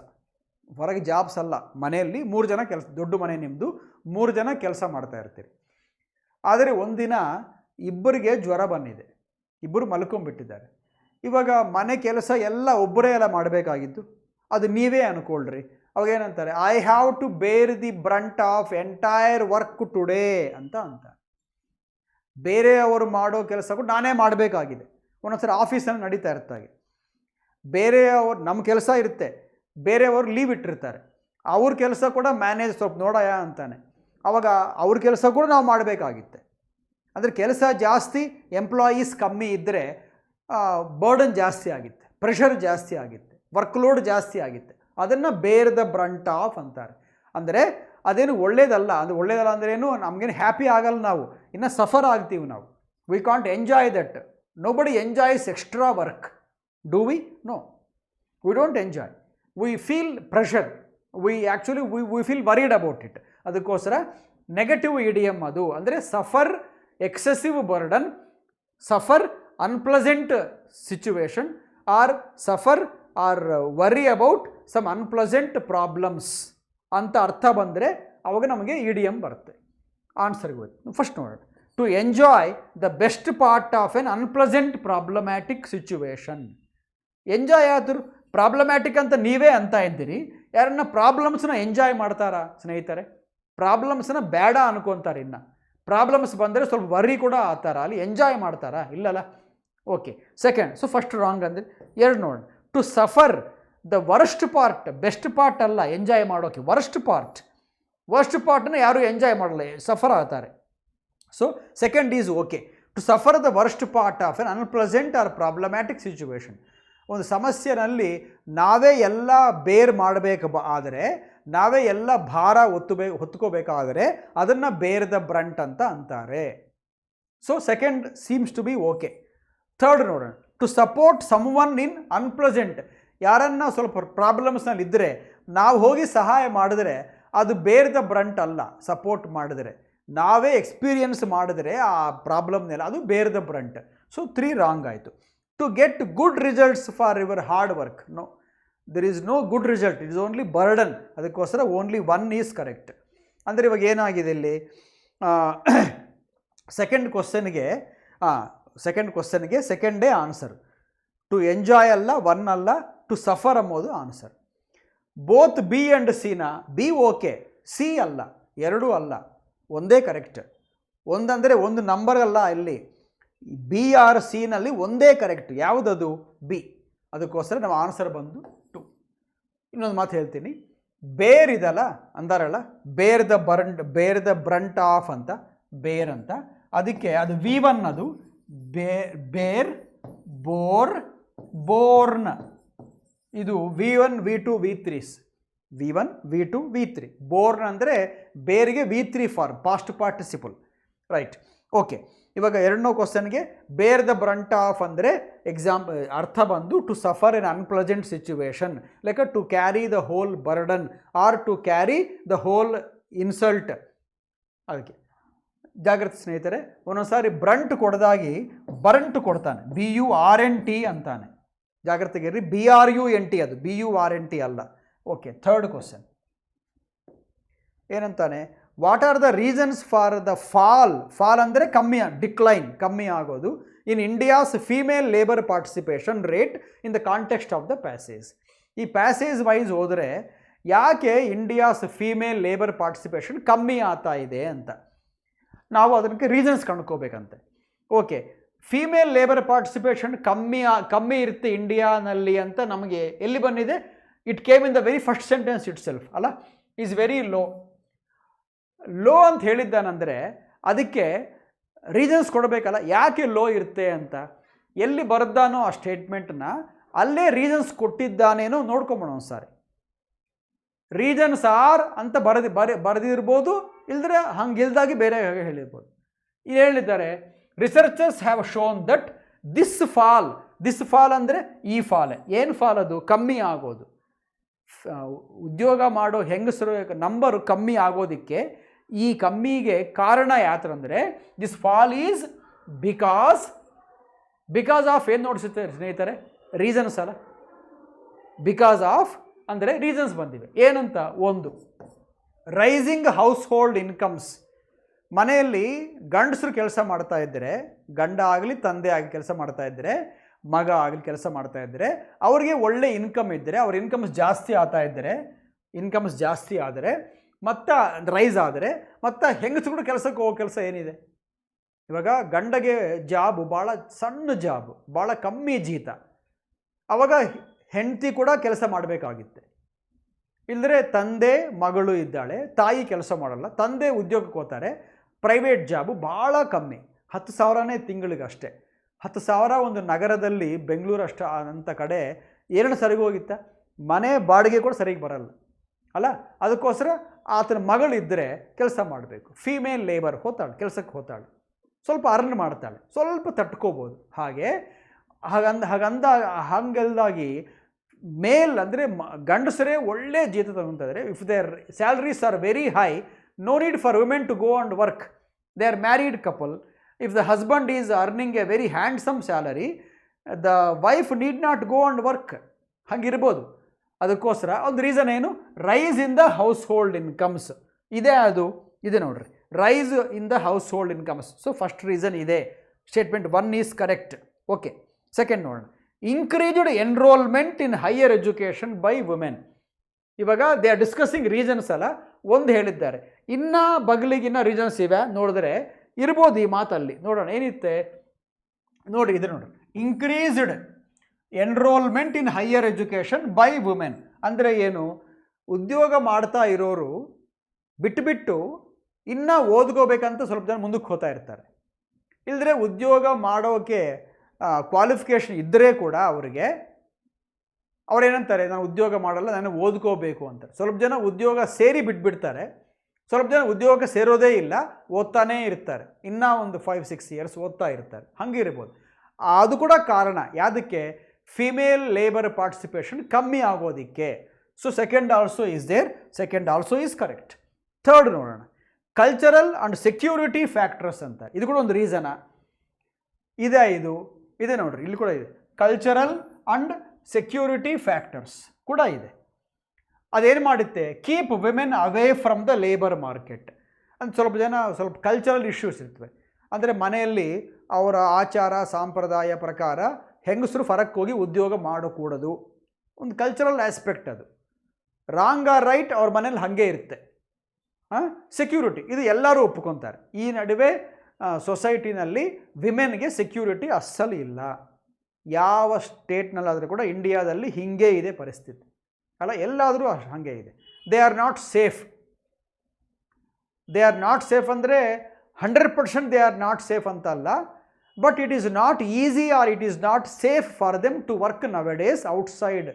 ಹೊರಗೆ ಜಾಬ್ಸ್ ಅಲ್ಲ, ಮನೆಯಲ್ಲಿ 3 ಜನ ಕೆಲಸ, ದೊಡ್ಡ ಮನೆ ನಿಮ್ಮದು, 3 ಜನ ಕೆಲಸ ಮಾಡ್ತಾ ಇರ್ತೀರಿ. ಆದರೆ ಒಂದಿನ ಇಬ್ಬರಿಗೆ ಜ್ವರ ಬಂದಿದೆ, ಇಬ್ಬರು ಮಲ್ಕೊಂಡ್ಬಿಟ್ಟಿದ್ದಾರೆ. ಇವಾಗ ಮನೆ ಕೆಲಸ ಎಲ್ಲ ಒಬ್ಬರೇ ಎಲ್ಲ ಮಾಡಬೇಕಾಗಿದ್ದು, ಅದು ನೀವೇ ಅನ್ಕೊಳ್ರಿ. ಅವಾಗ ಏನಂತಾರೆ, I have to bear the brunt of entire work today ಅಂತ. ಬೇರೆಯವರು ಮಾಡೋ ಕೆಲಸ ಕೂಡ ನಾನೇ ಮಾಡಬೇಕಾಗಿದೆ. ಒಂದೊಂದ್ಸರಿ ಆಫೀಸಲ್ಲಿ ನಡೀತಾ ಇರ್ತಾಗೆ, ಬೇರೆಯವರು ನಮ್ಮ ಕೆಲಸ ಇರುತ್ತೆ, ಬೇರೆಯವರು ಲೀವ್ ಇಟ್ಟಿರ್ತಾರೆ, ಅವ್ರ ಕೆಲಸ ಕೂಡ ಮ್ಯಾನೇಜ್ ಸ್ವಲ್ಪ ನೋಡಯ ಅಂತಾನೆ. ಆವಾಗ ಅವ್ರ ಕೆಲಸ ಕೂಡ ನಾವು ಮಾಡಬೇಕಾಗಿತ್ತೆ. ಅಂದರೆ ಕೆಲಸ ಜಾಸ್ತಿ, ಎಂಪ್ಲಾಯೀಸ್ ಕಮ್ಮಿ ಇದ್ದರೆ ಬರ್ಡನ್ ಜಾಸ್ತಿ ಆಗುತ್ತೆ, ಪ್ರೆಷರ್ ಜಾಸ್ತಿ ಆಗುತ್ತೆ, ವರ್ಕ್ಲೋಡ್ ಜಾಸ್ತಿ ಆಗುತ್ತೆ. ಅದನ್ನು ಬೇರ್ ದ ಬ್ರಂಟ್ ಆಫ್ ಅಂತಾರೆ. ಅಂದರೆ ಅದೇನು ಒಳ್ಳೇದಲ್ಲ. ಅಂದರೆ ಒಳ್ಳೇದಲ್ಲ ಅಂದ್ರೇನು, ನಮಗೇನು ಹ್ಯಾಪಿ ಆಗಲ್ಲ, ನಾವು ಇನ್ನು ಸಫರ್ ಆಗ್ತೀವಿ ನಾವು. We can't enjoy that. Nobody enjoys extra work. Do we? No. We don't enjoy. We feel pressure. We feel worried about it. ಅದಕ್ಕೋಸ್ಕರ ನೆಗೆಟಿವ್ ಇಡಿಯಮ್ ಅದು. ಅಂದರೆ suffer excessive burden, suffer unpleasant situation, or suffer or worry about some unpleasant problems ಅಂತ ಅರ್ಥ ಬಂದರೆ ಅವಾಗ ನಮಗೆ idiom ಬರುತ್ತೆ. ಆನ್ಸರ್ಗೆ ಹೋಯ್ತು. ಫಸ್ಟ್ ನೋಡೋಣ. To enjoy the best part of an unpleasant problematic situation. Enjoy ಆದರೂ ಪ್ರಾಬ್ಲಮ್ಯಾಟಿಕ್ ಅಂತ ನೀವೇ ಅಂತ ಇದ್ದೀರಿ. ಯಾರನ್ನ ಪ್ರಾಬ್ಲಮ್ಸ್ನ ಎಂಜಾಯ್ ಮಾಡ್ತಾರಾ ಸ್ನೇಹಿತರೆ? ಪ್ರಾಬ್ಲಮ್ಸ್ನ ಬೇಡ ಅನ್ಕೊತಾರೆ. ಇನ್ನು ಪ್ರಾಬ್ಲಮ್ಸ್ ಬಂದರೆ ಸ್ವಲ್ಪ ವರ್ರಿ ಕೂಡ ಆತಾರ, ಅಲ್ಲಿ ಎಂಜಾಯ್ ಮಾಡ್ತಾರಾ? ಇಲ್ಲಲ್ಲ. Okay, second. So first wrong ಅಂದರೆ 2 ನೋಡೋಣ. To suffer the worst part, best part ಅಲ್ಲ ಎಂಜಾಯ್ ಮಾಡೋಕ್ಕೆ, ವರ್ಸ್ಟ್ ಪಾರ್ಟ್ನ ಯಾರು ಎಂಜಾಯ್ ಮಾಡಲ್ಲ, ಸಫರ್ ಆಗ್ತಾರೆ. So second is okay. To suffer the worst part of an unpleasant or problematic situation. ಒಂದು ಸಮಸ್ಯೆನಲ್ಲಿ ನಾವೇ ಎಲ್ಲ ಬೇರ್ ಮಾಡಬೇಕು ಆದರೆ, ನಾವೇ ಎಲ್ಲ ಭಾರ ಹೊತ್ಕೋಬೇಕಾದರೆ ಅದನ್ನು ಬೇರ್ ದ ಬ್ರಂಟ್ ಅಂತ ಅಂತಾರೆ. So second seems to be okay. Third ನೋಡೋಣ. To support someone in unpleasant. ಯಾರನ್ನ ಸ್ವಲ್ಪ ಪ್ರಾಬ್ಲಮ್ಸ್ನಲ್ಲಿ ಇದ್ದರೆ ನಾವು ಹೋಗಿ ಸಹಾಯ ಮಾಡಿದ್ರೆ ಅದು ಬೇರ್ ದ ಬ್ರಂಟ್ ಅಲ್ಲ. ಸಪೋರ್ಟ್ ಮಾಡಿದ್ರೆ, ನಾವೇ ಎಕ್ಸ್ಪೀರಿಯನ್ಸ್ ಮಾಡಿದ್ರೆ ಆ ಪ್ರಾಬ್ಲಮ್ನೆಲ್ಲ, ಅದು bear the brunt. So 3 wrong ಆಯಿತು. To get good results for your hard work. No, there is no good result, it is only burden. ಅದಕ್ಕೋಸ್ಕರ ಓನ್ಲಿ 1 ಈಸ್ ಕರೆಕ್ಟ್. ಅಂದರೆ ಇವಾಗ ಏನಾಗಿದೆ ಇಲ್ಲಿ, ಸೆಕೆಂಡ್ ಕ್ವಶನ್ಗೆ ಸೆಕೆಂಡೇ ಆನ್ಸರ್. ಟು ಎಂಜಾಯ್ ಅಲ್ಲ, 1 ಅಲ್ಲ, ಟು ಸಫರ್ ಅಂಬೋದು ಆನ್ಸರ್. ಬೋತ್ ಬಿ ಆ್ಯಂಡ್ ಸಿನ, ಬಿ ಓಕೆ, ಸಿ ಅಲ್ಲ, 2 ಅಲ್ಲ, ಒಂದೇ ಕರೆಕ್ಟ್. ಒಂದಂದರೆ ಒಂದು ನಂಬರ್ ಅಲ್ಲ, ಇಲ್ಲಿ ಬಿ ಆರ್ ಸಿನಲ್ಲಿ ಒಂದೇ ಕರೆಕ್ಟ್. ಯಾವುದದು? ಬಿ. ಅದಕ್ಕೋಸ್ಕರ ನಾವು ಆನ್ಸರ್ ಬಂದು 2. ಇನ್ನೊಂದು ಮಾತು ಹೇಳ್ತೀನಿ. ಬೇರ್ ಇದಲ್ಲ ಅಂದಾರಲ್ಲ, ಬೇರ್ ದ ಬ್ರಂಟ್ ಆಫ್ ಅಂತ, ಬೇರ್ ಅಂತ. ಅದಕ್ಕೆ ಅದು V1 ಅದು ಬೇರ್, ಬೋರ್, ಬೋರ್ನ್. ಇದು V1 V2 V3s. V1 V2 V3. Born ಅಂದರೆ ಬೇರಿಗೆ V3 form, past participle. Right. Okay, ಇವಾಗ 2ನೇ ಕ್ವಶನ್ಗೆ ಬೇರ್ ದ ಬ್ರಂಟ್ ಆಫ್ ಅಂದರೆ ಅರ್ಥ ಬಂದು to suffer an unpleasant situation, like to carry the whole burden or to carry the whole insult. ಅದಕ್ಕೆ ಜಾಗ್ರತೆ ಸ್ನೇಹಿತರೆ. ಒಂದೊಂದ್ಸಾರಿ ಬ್ರಂಟ್ ಕೊಡದಾಗಿ ಬರ್ಂಟ್ ಕೊಡ್ತಾನೆ, BURNT ಅಂತಾನೆ. ಜಾಗ್ರತೆಗಿರ್ರಿ. BRUNT ಅದು, BURNT ಅಲ್ಲ. ಓಕೆ, ಥರ್ಡ್ ಕ್ವಶನ್ ಏನಂತಾನೆ? What are the reasons for the fall ಅಂದರೆ ಡಿಕ್ಲೈನ್, ಕಮ್ಮಿ ಆಗೋದು in India's female labour participation rate in the context of the passage. ಈ ಪ್ಯಾಸೇಜ್ ವೈಸ್ ಹೋದರೆ ಯಾಕೆ ಇಂಡಿಯಾಸ್ ಫೀಮೇಲ್ ಲೇಬರ್ ಪಾರ್ಟಿಸಿಪೇಷನ್ ಕಮ್ಮಿ ಆಗ್ತಾ ಇದೆ ಅಂತ ನಾವು ಅದಕ್ಕೆ ರೀಸನ್ಸ್ ಕಂಡುಕೋಬೇಕಂತೆ. ಓಕೆ, ಫೀಮೇಲ್ ಲೇಬರ್ ಪಾರ್ಟಿಸಿಪೇಷನ್ ಕಮ್ಮಿ ಇರುತ್ತೆ ಇಂಡಿಯಾನಲ್ಲಿ ಅಂತ ನಮಗೆ ಎಲ್ಲಿ ಬಂದಿದೆ? It came in the very first sentence itself ಅಲ್ಲ. ಈಸ್ ವೆರಿ ಲೋ ಅಂತ ಹೇಳಿದ್ದಾನಂದರೆ ಅದಕ್ಕೆ ರೀಸನ್ಸ್ ಕೊಡಬೇಕಲ್ಲ, ಯಾಕೆ ಲೋ ಇರುತ್ತೆ ಅಂತ. ಎಲ್ಲಿ ಬರೆದಾನೋ ಆ ಸ್ಟೇಟ್ಮೆಂಟ್ನ ಅಲ್ಲೇ ರೀಸನ್ಸ್ ಕೊಟ್ಟಿದ್ದಾನೇನೋ ನೋಡ್ಕೊಂಬೋಣ ಒಂದು ಸಾರಿ. ರೀಸನ್ಸ್ ಆರ್ ಅಂತ ಬರೆದಿರ್ಬೋದು, ಇಲ್ದ್ರೆ ಹಂಗಿಲ್ದಾಗಿ ಬೇರೆ ಹೇಳಿರ್ಬೋದು. ಇಲ್ಲಿ ಹೇಳಿದ್ದಾರೆ, researchers have shown that this fall ಅಂದರೆ ಈ ಫಾಲ್. ಏನು ಫಾಲ್? ಅದು ಕಮ್ಮಿ ಆಗೋದು. ಉದ್ಯೋಗ ಮಾಡೋ ಹೆಂಗಸರು ನಂಬರು ಕಮ್ಮಿ ಆಗೋದಕ್ಕೆ, ಈ ಕಮ್ಮಿಗೆ ಕಾರಣ ಯಾತಂದರೆ this fall is because of ಏನು ನೋಡಿಸುತ್ತೆ ಸ್ನೇಹಿತರೆ? ರೀಸನ್ಸ್ ಅಲ್ಲ, ಬಿಕಾಸ್ ಆಫ್ ಅಂದರೆ ರೀಸನ್ಸ್ ಬಂದಿವೆ. ಏನಂತ? ಒಂದು, ರೈಸಿಂಗ್ ಹೌಸ್ ಹೋಲ್ಡ್ ಇನ್ಕಮ್ಸ್. ಮನೆಯಲ್ಲಿ ಗಂಡಸರು ಕೆಲಸ ಮಾಡ್ತಾ ಇದ್ದರೆ, ಗಂಡ ಆಗಲಿ ತಂದೆ ಆಗಿ ಕೆಲಸ ಮಾಡ್ತಾ ಇದ್ದರೆ, ಮಗ ಆಗಲಿ ಕೆಲಸ ಮಾಡ್ತಾ ಇದ್ದರೆ, ಅವರಿಗೆ ಒಳ್ಳೆ ಇನ್ಕಮ್ ಇದ್ದರೆ, ಅವ್ರ ಇನ್ಕಮ್ಸ್ ಜಾಸ್ತಿ ಆದರೆ ಮತ್ತು ರೈಸ್ ಆದರೆ, ಮತ್ತು ಹೆಂಗಸರು ಕೆಲಸಕ್ಕೆ ಹೋಗೋ ಕೆಲಸ ಏನಿದೆ? ಇವಾಗ ಗಂಡಗೆ ಜಾಬು ಭಾಳ ಸಣ್ಣ ಜಾಬು, ಭಾಳ ಕಮ್ಮಿ ಜೀತ, ಆವಾಗ ಹೆಂಡತಿ ಕೂಡ ಕೆಲಸ ಮಾಡಬೇಕಾಗಿತ್ತೆ. ಇಲ್ಲದ್ರೆ ತಂದೆ ಮಗಳು ಇದ್ದಾಳೆ, ತಾಯಿ ಕೆಲಸ ಮಾಡಲ್ಲ, ತಂದೆ ಉದ್ಯೋಗಕ್ಕೆ ಹೋಗ್ತಾರೆ, ಪ್ರೈವೇಟ್ ಜಾಬು ಭಾಳ ಕಮ್ಮಿ, 10,000ನೇ ತಿಂಗಳಿಗೆ ಅಷ್ಟೇ. 10,000 ಒಂದು ನಗರದಲ್ಲಿ, ಬೆಂಗಳೂರು ಅಷ್ಟು ಅಂಥ ಕಡೆ ಎರಡು ಸರಿಗೆ ಹೋಗಿತ್ತ, ಮನೆ ಬಾಡಿಗೆ ಕೂಡ ಸರಿಗೆ ಬರಲ್ಲ ಅಲ್ಲ. ಅದಕ್ಕೋಸ್ಕರ ಆತನ ಮಗಳಿದ್ದರೆ ಕೆಲಸ ಮಾಡಬೇಕು, ಫೀಮೇಲ್ ಲೇಬರ್ ಹೋಗ್ತಾಳೆ, ಕೆಲಸಕ್ಕೆ ಹೋಗ್ತಾಳೆ, ಸ್ವಲ್ಪ ಅರ್ನ್ ಮಾಡ್ತಾಳೆ, ಸ್ವಲ್ಪ ತಟ್ಕೋಬೋದು. ಹಂಗಲ್ದಾಗಿ ಮೇಲ್ ಅಂದರೆ ಗಂಡಸರೇ ಒಳ್ಳೆ ಜೀತ ತಗೊತಾರೆ. If their salaries are very high, no need for women to go and work. They are married couple. If the husband is earning a very handsome salary, the wife need not go and work. ಹಂಗಿರ್ಬೋದು. ಅದಕ್ಕೋಸ್ಕರ ಒಂದು reason ಏನು? Rise in the household incomes ಇದೆ ನೋಡ್ರಿ, rise in the household incomes. So first reason ಇದೆ, statement 1 is correct. Okay, second ನೋಡೋಣ. Increased enrolment in higher education by women. ಇವಾಗ they are discussing reasons ಅಲ್ಲ, ಒಂದು ಹೇಳಿದ್ದಾರೆ, ಇನ್ನೂ ಬಗಲಿಗಿನ್ನ reasons ಇವೆ ನೋಡಿದ್ರೆ ಇರ್ಬೋದು ಈ ಮಾತಲ್ಲಿ. ನೋಡೋಣ ಏನಿತ್ತೆ ನೋಡಿ, ಇದು ನೋಡ್ರಿ, increased enrolment in higher education by women ಅಂದರೆ ಏನು? ಉದ್ಯೋಗ ಮಾಡ್ತಾ ಇರೋರು ಬಿಟ್ಟು ಇನ್ನೂ ಓದ್ಕೋಬೇಕಂತ ಸ್ವಲ್ಪ ಜನ ಮುಂದಕ್ಕೆ ಹೋಗ್ತಾ ಇರ್ತಾರೆ. ಇಲ್ಲದ್ರೆ ಉದ್ಯೋಗ ಮಾಡೋಕ್ಕೆ ಕ್ವಾಲಿಫಿಕೇಷನ್ ಇದ್ದರೆ ಕೂಡ ಅವ್ರೇನಂತಾರೆ, ನಾನು ಉದ್ಯೋಗ ಮಾಡಲ್ಲ, ನಾನು ಓದ್ಕೋಬೇಕು ಅಂತ. ಸ್ವಲ್ಪ ಜನ ಉದ್ಯೋಗ ಸೇರಿ ಬಿಟ್ಬಿಡ್ತಾರೆ, ಸ್ವಲ್ಪ ಜನ ಉದ್ಯೋಗ ಸೇರೋದೇ ಇಲ್ಲ, ಓದ್ತಾನೇ ಇರ್ತಾರೆ, ಇನ್ನೂ ಒಂದು 5-6 ಇಯರ್ಸ್ ಓದ್ತಾ ಇರ್ತಾರೆ. ಹಂಗಿರ್ಬೋದು. ಅದು ಕೂಡ ಕಾರಣ ಯಾವುದಕ್ಕೆ? ಫಿಮೇಲ್ ಲೇಬರ್ ಪಾರ್ಟಿಸಿಪೇಷನ್ ಕಮ್ಮಿ ಆಗೋದಕ್ಕೆ. So second also is there, second also is correct. Third ನೋಡೋಣ, ಕಲ್ಚರಲ್ ಆ್ಯಂಡ್ ಸೆಕ್ಯೂರಿಟಿ ಫ್ಯಾಕ್ಟರ್ಸ್ ಅಂತ. ಇದು ಕೂಡ ಒಂದು ರೀಸನಾ? ಇದೆ ನೋಡ್ರಿ, ಇಲ್ಲಿ ಕೂಡ ಇದೆ, ಕಲ್ಚರಲ್ ಆ್ಯಂಡ್ ಸೆಕ್ಯೂರಿಟಿ ಫ್ಯಾಕ್ಟರ್ಸ್ ಕೂಡ ಇದೆ. ಅದೇನು ಮಾಡುತ್ತೆ? Keep women away from the labour market ಅಂತ. ಸ್ವಲ್ಪ ಕಲ್ಚರಲ್ ಇಶ್ಯೂಸ್ ಇರ್ತವೆ. ಅಂದರೆ ಮನೆಯಲ್ಲಿ ಅವರ ಆಚಾರ ಸಂಪ್ರದಾಯ ಪ್ರಕಾರ ಹೆಂಗಸರು ಹೊರಕ್ಕೆ ಹೋಗಿ ಉದ್ಯೋಗ ಮಾಡಕೂಡದು, ಒಂದು ಕಲ್ಚರಲ್ ಆಸ್ಪೆಕ್ಟ್. ಅದು ರಾಂಗ್ ಆರ್ ರೈಟ್, ಅವ್ರ ಮನೇಲಿ ಹಾಗೆ ಇರುತ್ತೆ. ಸೆಕ್ಯೂರಿಟಿ, ಇದು ಎಲ್ಲರೂ ಒಪ್ಕೊತಾರೆ. ಈ ನಡುವೆ ಸೊಸೈಟಿನಲ್ಲಿ ವಿಮೆನ್ಗೆ ಸೆಕ್ಯೂರಿಟಿ ಅಸ್ಸಲು ಇಲ್ಲ. ಯಾವ ಸ್ಟೇಟ್ನಲ್ಲಾದರೂ ಕೂಡ, ಇಂಡಿಯಾದಲ್ಲಿ ಹೀಗೆ ಇದೆ ಪರಿಸ್ಥಿತಿ ಅಲ್ಲ, ಎಲ್ಲಾದರೂ ಹಾಗೆ ಇದೆ. They are not safe. ಅಂದರೆ 100% ದೇ ಆರ್ ನಾಟ್ ಸೇಫ್ ಅಂತ ಅಲ್ಲ, but it is not easy or it is not safe for them to work nowadays outside.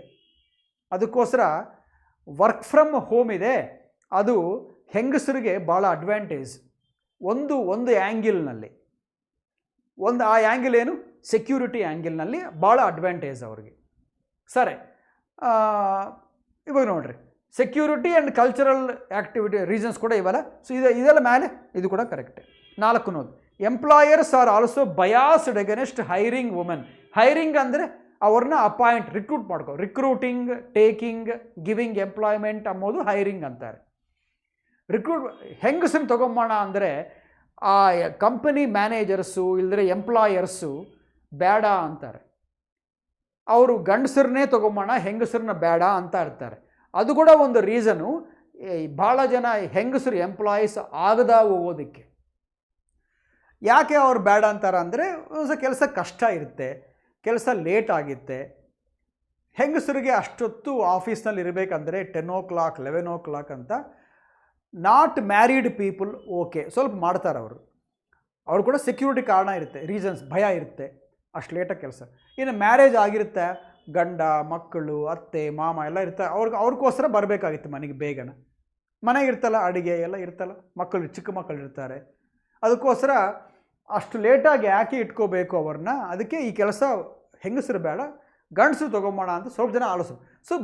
ಅದಕ್ಕೋಸ್ಕರ ವರ್ಕ್ ಫ್ರಮ್ ಹೋಮ್ ಇದೆ, ಅದು ಹೆಂಗಸರಿಗೆ ಭಾಳ ಅಡ್ವಾಂಟೇಜ್. ಒಂದು ಆ್ಯಂಗಿಲ್ನಲ್ಲಿ, ಆ ಆ್ಯಂಗಿಲ್ ಏನು? ಸೆಕ್ಯೂರಿಟಿ ಆ್ಯಂಗಿಲ್ನಲ್ಲಿ ಭಾಳ ಅಡ್ವಾಂಟೇಜ್ ಅವ್ರಿಗೆ. ಸರಿ, ಇವಾಗ ನೋಡ್ರಿ, security and cultural activity reasons ಕೂಡ ಇವಲ್ಲ. ಸೊ ಇದೆಲ್ಲ ಮೇಲೆ ಇದು ಕೂಡ correct. 4 employers are also biased against hiring women. Hiring ಅಂದರೆ ಅವ್ರನ್ನ ರಿಕ್ರೂಟಿಂಗ್, ಟೇಕಿಂಗ್, ಗಿವಿಂಗ್ ಎಂಪ್ಲಾಯ್ಮೆಂಟ್ ಅಂಬೋದು ಹೈರಿಂಗ್ ಅಂತಾರೆ. ಹೆಂಗಸನ್ನು ತೊಗೊಂಬೋಣ ಅಂದರೆ ಆ ಕಂಪನಿ ಮ್ಯಾನೇಜರ್ಸು ಇಲ್ಲದ್ರೆ ಎಂಪ್ಲಾಯರ್ಸು ಬೇಡ ಅಂತಾರೆ. ಅವರು ಗಂಡಸರನ್ನೇ ತೊಗೊಂಬೋಣ, ಹೆಂಗಸರನ್ನ ಬೇಡ ಅಂತ ಇರ್ತಾರೆ. ಅದು ಕೂಡ ಒಂದು ರೀಸನು, ಭಾಳ ಜನ ಹೆಂಗಸರು ಎಂಪ್ಲಾಯೀಸ್ ಆಗದ ಹೋಗೋದಕ್ಕೆ. ಯಾಕೆ ಅವ್ರು ಬೇಡ ಅಂತಾರೆ ಅಂದರೆ, ಕೆಲಸ ಕಷ್ಟ ಇರುತ್ತೆ, ಕೆಲಸ ಲೇಟ್ ಆಗುತ್ತೆ. ಹೆಂಗಸರಿಗೆ ಅಷ್ಟೊತ್ತು ಆಫೀಸ್ನಲ್ಲಿ ಇರಬೇಕಂದ್ರೆ 10 o'clock 11 o'clock ಅಂತ. ನಾಟ್ ಮ್ಯಾರಿಡ್ ಪೀಪಲ್ ಓಕೆ, ಸ್ವಲ್ಪ ಮಾಡ್ತಾರೆ ಅವರು ಕೂಡ ಸೆಕ್ಯೂರಿಟಿ ಕಾರಣ ಇರುತ್ತೆ, ರೀಸನ್ಸ್, ಭಯ ಇರುತ್ತೆ, ಅಷ್ಟು ಲೇಟಾಗಿ ಕೆಲಸ. ಇನ್ನು ಮ್ಯಾರೇಜ್ ಆಗಿರುತ್ತೆ, ಗಂಡ ಮಕ್ಕಳು ಅತ್ತೆ ಮಾಮ ಎಲ್ಲ ಇರ್ತಾರೆ, ಅವ್ರಿಗೋಸ್ಕರ ಬರಬೇಕಾಗಿತ್ತು ಮನೆಗೆ ಬೇಗನೆ. ಮನೆಗೆ ಇರ್ತಲ್ಲ, ಅಡುಗೆ ಎಲ್ಲ ಇರ್ತಲ್ಲ, ಚಿಕ್ಕ ಮಕ್ಕಳು ಇರ್ತಾರೆ. ಅದಕ್ಕೋಸ್ಕರ ಅಷ್ಟು ಲೇಟಾಗಿ ಯಾಕೆ ಇಟ್ಕೋಬೇಕು ಅವ್ರನ್ನ? ಅದಕ್ಕೆ ಈ ಕೆಲಸ ಹೆಂಗಸರು ಬೇಡ, ಗಂಡಸರು ತೊಗೊಂಬೋಣ ಅಂತ ಸ್ವಲ್ಪ ಜನ ಆಲೋಚನೆ. ಸೊ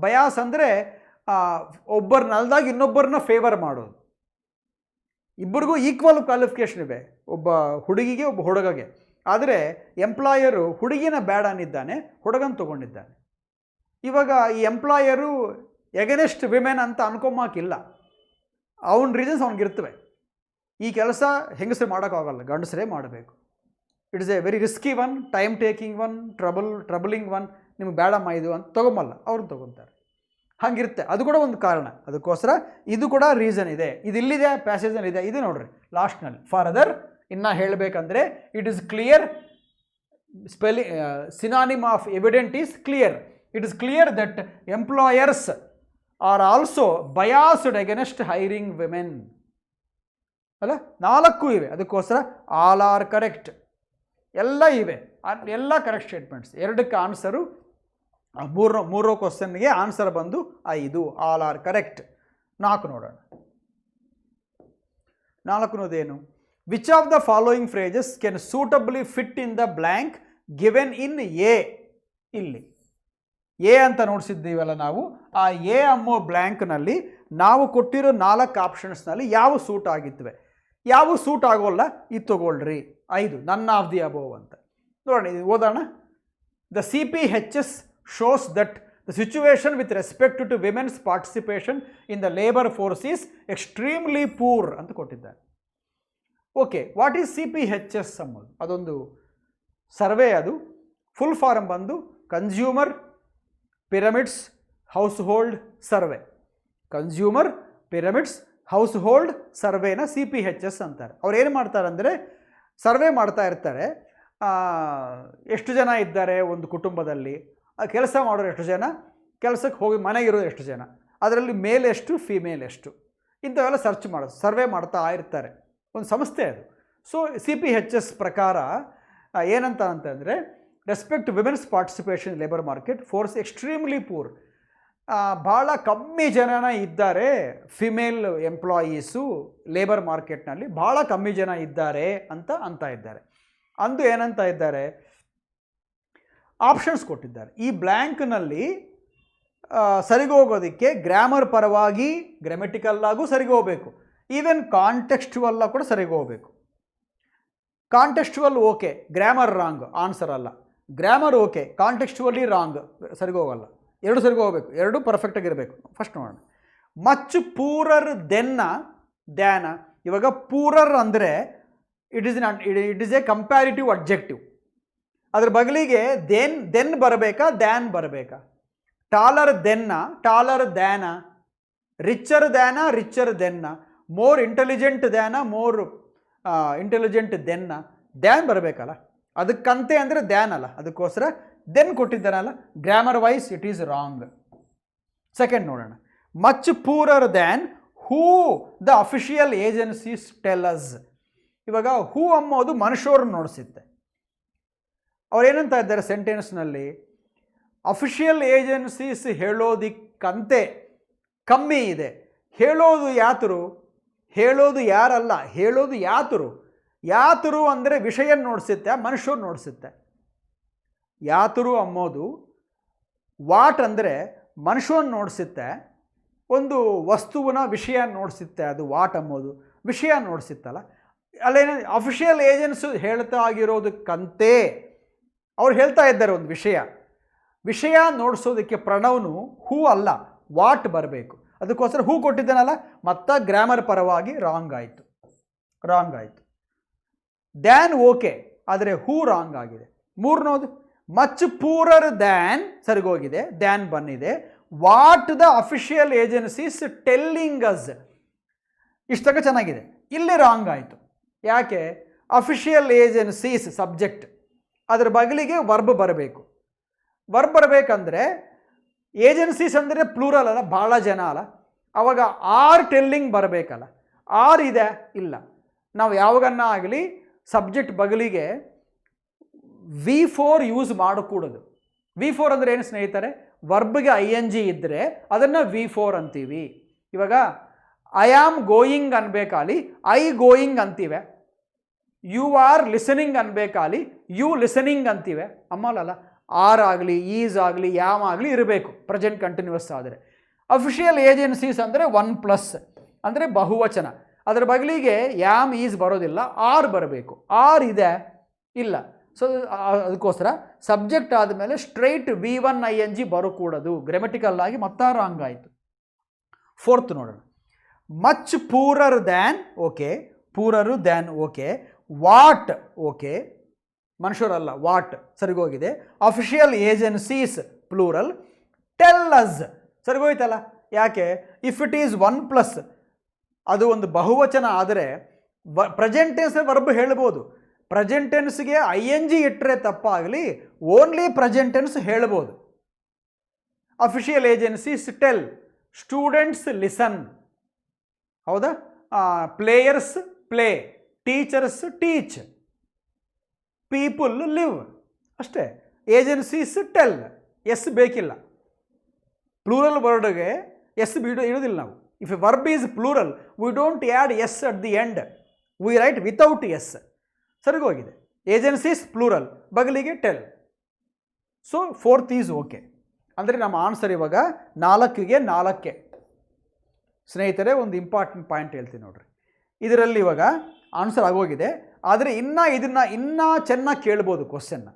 ಬಯಾಸ್ ಅಂದರೆ ಒಬ್ಬರನ್ನಲ್ದಾಗ ಇನ್ನೊಬ್ಬರನ್ನ ಫೇವರ್ ಮಾಡೋದು. ಇಬ್ಬರಿಗೂ ಈಕ್ವಲ್ ಕ್ವಾಲಿಫಿಕೇಷನ್ ಇದೆ, ಒಬ್ಬ ಹುಡುಗಿಗೆ ಒಬ್ಬ ಹುಡುಗಗೆ. ಆದರೆ ಎಂಪ್ಲಾಯರು ಹುಡುಗಿನ ಬೇಡ ಅನ್ನಿದ್ದಾನೆ, ಹುಡುಗನ ತೊಗೊಂಡಿದ್ದಾನೆ. ಇವಾಗ ಈ ಎಂಪ್ಲಾಯರು ಎಗನೆಸ್ಟ್ ವಿಮೆನ್ ಅಂತ ಅನ್ಕೊಂಬಾಕಿಲ್ಲ, ಅವನ ರೀಸನ್ಸ್ ಅವ್ನಿಗಿರ್ತವೆ. ಈ ಕೆಲಸ ಹೆಂಗಸರು ಮಾಡೋಕ್ಕಾಗಲ್ಲ, ಗಂಡಸರೇ ಮಾಡಬೇಕು. It is A very risky one, time taking one, troubling one, ನಿಮ್ಗೆ ಬೇಡಮ್ಮ ಇದು ಅಂತ ತೊಗೊಂಬಲ್ಲ, ಅವ್ರನ್ನ ತೊಗೊತಾರೆ. ಹಾಗಿರುತ್ತೆ, ಅದು ಕೂಡ ಒಂದು ಕಾರಣ. ಅದಕ್ಕೋಸ್ಕರ ಇದು ಕೂಡ ರೀಸನ್ ಇದೆ. ಇದು ಇಲ್ಲಿದೆ, ಪ್ಯಾಸೇಜಲ್ಲಿ ಇದೆ, ಇದು ನೋಡ್ರಿ ಲಾಸ್ಟ್ನಲ್ಲಿ. ಫಾರ್ ಇನ್ನು ಹೇಳಬೇಕಂದ್ರೆ it is clear, synonym of evident is clear. It is clear that employers are also biased against hiring women. ಅಲ್ಲ, 4 ಇವೆ. ಅದಕ್ಕೋಸ್ಕರ ಆಲ್ ಆರ್ ಕರೆಕ್ಟ್, ಎಲ್ಲ ಇವೆ, ಎಲ್ಲ ಕರೆಕ್ಟ್ ಸ್ಟೇಟ್ಮೆಂಟ್ಸ್. 2ಕ್ಕೆ ಆನ್ಸರು, ಮೂರೋ ಕ್ವಶನ್ಗೆ ಆನ್ಸರ್ ಬಂದು 5, ಆಲ್ ಆರ್ ಕರೆಕ್ಟ್. 4 ನೋಡೋಣ. 4ನೇದೇನು? Which of the following phrases can suitably fit in the blank given in A. ಇಲ್ಲಿ ಎ ಅಂತ ನೋಡಿಸಿದ್ದೀವಲ್ಲ ನಾವು, ಆ ಎ ಅನ್ನೋ ಬ್ಲ್ಯಾಂಕ್ನಲ್ಲಿ ನಾವು ಕೊಟ್ಟಿರೋ 4 ಆಪ್ಷನ್ಸ್ನಲ್ಲಿ ಯಾವ ಸೂಟ್ ಆಗಿತ್ತವೆ, ಯಾವ ಸೂಟ್ ಆಗೋಲ್ಲ ಇದು ತಗೊಳ್ರಿ. 5 ನನ್ ಆಫ್ ದಿ ಅಬೋವ್ ಅಂತ ನೋಡೋಣ. ಇದು ಓದೋಣ. The CPHS shows that the situation with respect to women's participation in the labour force is extremely poor ಅಂತ ಕೊಟ್ಟಿದ್ದಾರೆ. ಓಕೆ, ವಾಟ್ ಈಸ್ CPHS ಅನ್ನೋದು? ಅದೊಂದು ಸರ್ವೆ, ಅದು ಫುಲ್ ಫಾರ್ಮ್ ಬಂದು consumer pyramids household survey. Consumer pyramids household ಸರ್ವೇನ CPHS ಅಂತಾರೆ. ಅವ್ರು ಏನು ಮಾಡ್ತಾರೆ ಅಂದರೆ ಸರ್ವೆ ಮಾಡ್ತಾ ಇರ್ತಾರೆ, ಎಷ್ಟು ಜನ ಇದ್ದಾರೆ ಒಂದು ಕುಟುಂಬದಲ್ಲಿ, ಕೆಲಸ ಮಾಡೋರು ಎಷ್ಟು ಜನ, ಕೆಲಸಕ್ಕೆ ಹೋಗಿ ಮನೆಗಿರೋದು ಎಷ್ಟು ಜನ, ಅದರಲ್ಲಿ ಮೇಲ್ ಎಷ್ಟು ಫಿಮೇಲ್ ಎಷ್ಟು, ಇಂಥವೆಲ್ಲ ಸರ್ಚ್ ಮಾಡೋದು, ಸರ್ವೆ ಮಾಡ್ತಾ ಇರ್ತಾರೆ. ಒಂದು ಸಂಸ್ಥೆ ಅದು. ಸೊ CPHS ಪ್ರಕಾರ ಏನಂತ ಅಂತಂದರೆ, respect women's participation in labour market force extremely poor. ಭಾಳ ಕಮ್ಮಿ ಜನನ ಇದ್ದಾರೆ ಫಿಮೇಲ್ ಎಂಪ್ಲಾಯೀಸು ಲೇಬರ್ ಮಾರ್ಕೆಟ್ನಲ್ಲಿ, ಭಾಳ ಕಮ್ಮಿ ಜನ ಇದ್ದಾರೆ ಅಂತ ಇದ್ದಾರೆ. ಅಂದು ಏನಂತ ಇದ್ದಾರೆ, ಆಪ್ಷನ್ಸ್ ಕೊಟ್ಟಿದ್ದಾರೆ. ಈ ಬ್ಲ್ಯಾಂಕ್ನಲ್ಲಿ ಸರಿಗೋಗೋದಕ್ಕೆ ಗ್ರಾಮರ್ ಪರವಾಗಿ ಗ್ರಾಮೆಟಿಕಲ್ಲಾಗೂ ಸರಿಗೋಗಬೇಕು, ಈವನ್ ಕಾಂಟೆಕ್ಸ್ಚುವಲ್ಲ ಕೂಡ ಸರಿಗೋಗಬೇಕು. Contextual okay, grammar wrong, answer ಅಲ್ಲ. ಗ್ರಾಮರ್ ಓಕೆ, ಕಾಂಟೆಕ್ಸ್ಚುವಲಿ ರಾಂಗ್, ಸರಿಗೋಗಲ್ಲ. 2 ಸರಿಗೋಗಬೇಕು, 2 ಪರ್ಫೆಕ್ಟಾಗಿರಬೇಕು. ಫಸ್ಟ್ ನೋಡೋಣ. ಮಚ್ ಪೂರರ್ ದ್ಯಾನ. ಇವಾಗ ಪೂರರ್ ಅಂದರೆ it is a comparative adjective. ಅದ್ರ ಬದಲಿಗೆ ದೆನ್ ಬರಬೇಕಾ, ದ್ಯಾನ್ ಬರಬೇಕಾ? ಟಾಲರ್ ದ್ಯಾನ, ರಿಚರ್ ದೆನ್ನ, ಮೋರ್ ಇಂಟೆಲಿಜೆಂಟ್ ದ್ಯಾನ, ಮೋರ್ ಇಂಟೆಲಿಜೆಂಟ್ ದೆನ್ನ, ದ್ಯಾನ್ ಬರಬೇಕಲ್ಲ. ಅದಕ್ಕಂತೆ ಅಂದರೆ ದ್ಯಾನ್ ಅಲ್ಲ, ಅದಕ್ಕೋಸ್ಕರ ದೆನ್ ಕೊಟ್ಟಿದ್ದಾನಲ್ಲ, grammar wise it is wrong. Second ನೋಡೋಣ. Much poorer than who the official agencies tell us. ಇವಾಗ ಹೂ ಅನ್ನೋದು ಮನುಷ್ಯರನ್ನು ನೋಡಿಸುತ್ತೆ. ಅವ್ರೇನಂತ ಇದ್ದಾರೆ ಸೆಂಟೆನ್ಸ್ನಲ್ಲಿ, ಅಫಿಷಿಯಲ್ ಏಜೆನ್ಸೀಸ್ ಹೇಳೋದಿಕ್ಕಂತೆ ಕಮ್ಮಿ ಇದೆ. ಹೇಳೋದು ಯಾತರು, ಹೇಳೋದು ಯಾರಲ್ಲ, ಹೇಳೋದು ಯಾತರು ಅಂದರೆ ವಿಷಯ ನೋಡಿಸುತ್ತೆ, ಮನುಷ್ಯರು ನೋಡಿಸುತ್ತೆ. ಯಾತರು ಅನ್ನೋದು ವಾಟ್ ಅಂದರೆ ಮನುಷ್ಯನ ನೋಡಿಸುತ್ತೆ, ಒಂದು ವಸ್ತುವಿನ ವಿಷಯ ನೋಡಿಸುತ್ತೆ. ಅದು ವಾಟ್ ಅನ್ನೋದು ವಿಷಯ ನೋಡಿಸುತ್ತಲ್ಲ. ಅಲ್ಲೇನ ಅಫಿಷಿಯಲ್ ಏಜೆನ್ಸು ಹೇಳ್ತಾ ಆಗಿರೋದಕ್ಕಂತೆ ಅವ್ರು ಹೇಳ್ತಾ ಇದ್ದಾರೆ ಒಂದು ವಿಷಯ ನೋಡಿಸೋದಕ್ಕೆ ಪ್ರಣವನು ಹೂ ಅಲ್ಲ, ವಾಟ್ ಬರಬೇಕು. ಅದಕ್ಕೋಸ್ಕರ ಹೂ ಕೊಟ್ಟಿದ್ದಾನಲ್ಲ, ಮತ್ತು ಗ್ರಾಮರ್ ಪರವಾಗಿ ರಾಂಗ್ ಆಯಿತು. ದ್ಯಾನ್ ಓಕೆ, ಆದರೆ ಹೂ ರಾಂಗ್ ಆಗಿದೆ. 3ನೇದು ಮಚ್ ಪೂರರ್ ದ್ಯಾನ್ ಸರಿಗೋಗಿದೆ, ದ್ಯಾನ್ ಬಂದಿದೆ. What the official agencies telling us, ಇಷ್ಟಕ್ಕೆ ಚೆನ್ನಾಗಿದೆ. ಇಲ್ಲಿ ರಾಂಗ್ ಆಯಿತು. ಯಾಕೆ? ಅಫಿಷಿಯಲ್ ಏಜೆನ್ಸೀಸ್ ಸಬ್ಜೆಕ್ಟ್, ಅದರ ಬದಲಿಗೆ ವರ್ಬ್ ಬರಬೇಕು. ವರ್ಬ್ ಬರಬೇಕಂದ್ರೆ ಏಜೆನ್ಸೀಸ್ ಅಂದರೆ ಪ್ಲೂರಲ್ ಅಲ್ಲ, ಭಾಳ ಜನ ಅಲ್ಲ, ಆವಾಗ ಆರ್ ಟೆಲ್ಲಿಂಗ್ ಬರಬೇಕಲ್ಲ. ಆರ್ ಇದೆ, ಇಲ್ಲ. ನಾವು ಯಾವಾಗನ್ನ ಆಗಲಿ ಸಬ್ಜೆಕ್ಟ್ ಬಗಲಿಗೆ V4 ಯೂಸ್ ಮಾಡಕೂಡದು. V4 ಅಂದರೆ ಏನು ಸ್ನೇಹಿತರೆ? ವರ್ಬ್ಗೆ ING ಇದ್ದರೆ ಅದನ್ನು V4 ಅಂತೀವಿ. ಇವಾಗ ಐ ಆಮ್ ಗೋಯಿಂಗ್ ಅನ್ಬೇಕಾಲಿ ಐ ಗೋಯಿಂಗ್ ಅಂತೀವಿ. ಯು ಆರ್ ಲಿಸನಿಂಗ್ ಅನ್ಬೇಕಾಲಿ ಯು ಲಿಸನಿಂಗ್ ಅಂತೀವಿ. ಅಮ್ಮಲ್ಲ, ಆರ್ ಆಗಲಿ ಈಸ್ ಆಗಲಿ ಯಾಮ್ ಆಗಲಿ ಇರಬೇಕು ಪ್ರೆಸೆಂಟ್ ಕಂಟಿನ್ಯೂಸ್ ಆದರೆ. ಅಫಿಷಿಯಲ್ ಏಜೆನ್ಸೀಸ್ ಅಂದರೆ 1+ ಅಂದರೆ ಬಹುವಚನ. ಅದರ ಬದಲಿಗೆ ಯಾಮ್ ಈಸ್ ಬರೋದಿಲ್ಲ, ಆರ್ ಬರಬೇಕು. ಆರ್ ಇದೆ, ಇಲ್ಲ. ಸೊ ಅದಕ್ಕೋಸ್ಕರ ಸಬ್ಜೆಕ್ಟ್ ಆದಮೇಲೆ ಸ್ಟ್ರೈಟ್ V1 ING ಬರಕೂಡದು, ಗ್ರಾಮೆಟಿಕಲ್ ಆಗಿ ಮತ್ತ ರಾಂಗ್ ಆಯಿತು. ಫೋರ್ತ್ ನೋಡೋಣ. Much poorer than, okay, poorer than, okay, what, okay, ಮನುಷ್ಯರಲ್ಲ ವಾಟ್ ಸರಿಗೋಗಿದೆ. Official agencies plural. Tell us ಸರಿಗೋಯ್ತಲ್ಲ, ಯಾಕೆ? ಇಫ್ ಇಟ್ ಈಸ್ 1+ ಅದು ಒಂದು ಬಹುವಚನ ಆದರೆ ಪ್ರೆಸೆಂಟ್ ಟೆನ್ಸ್ ವರ್ಬ್ ಹೇಳ್ಬೋದು. ಪ್ರೆಸೆಂಟ್ ಟೆನ್ಸ್ಗೆ ING ಇಟ್ಟರೆ ತಪ್ಪಾಗಲಿ, ಓನ್ಲಿ ಪ್ರೆಸೆಂಟ್ ಟೆನ್ಸ್ ಹೇಳ್ಬೋದು. Official agencies tell, students listen, ಹೌದಾ? Players play, teachers teach, people live, ಅಷ್ಟೇ. ಏಜೆನ್ಸೀಸ್ ಟೆಲ್, ಎಸ್ ಬೇಕಿಲ್ಲ. ಪ್ಲೂರಲ್ ವರ್ಡ್ಗೆ ಎಸ್ ಇಡೋದಿಲ್ಲ ನಾವು. If a verb is plural we don't add S at the end, we write without S. ಸರಿಗೋಗಿದೆ. Agencies plural, ಬಗಲಿಗೆ tell. So fourth is okay. ಅಂದರೆ ನಮ್ಮ answer ಇವಾಗ 4ಗೆ 4. ಸ್ನೇಹಿತರೆ, ಒಂದು ಇಂಪಾರ್ಟೆಂಟ್ ಪಾಯಿಂಟ್ ಹೇಳ್ತೀನಿ ನೋಡ್ರಿ. ಇದರಲ್ಲಿ ಇವಾಗ ಆನ್ಸರ್ ಆಗೋಗಿದೆ, ಆದರೆ ಇನ್ನೂ ಚೆನ್ನಾಗಿ ಕೇಳ್ಬೋದು ಕ್ವಶನ್ನ.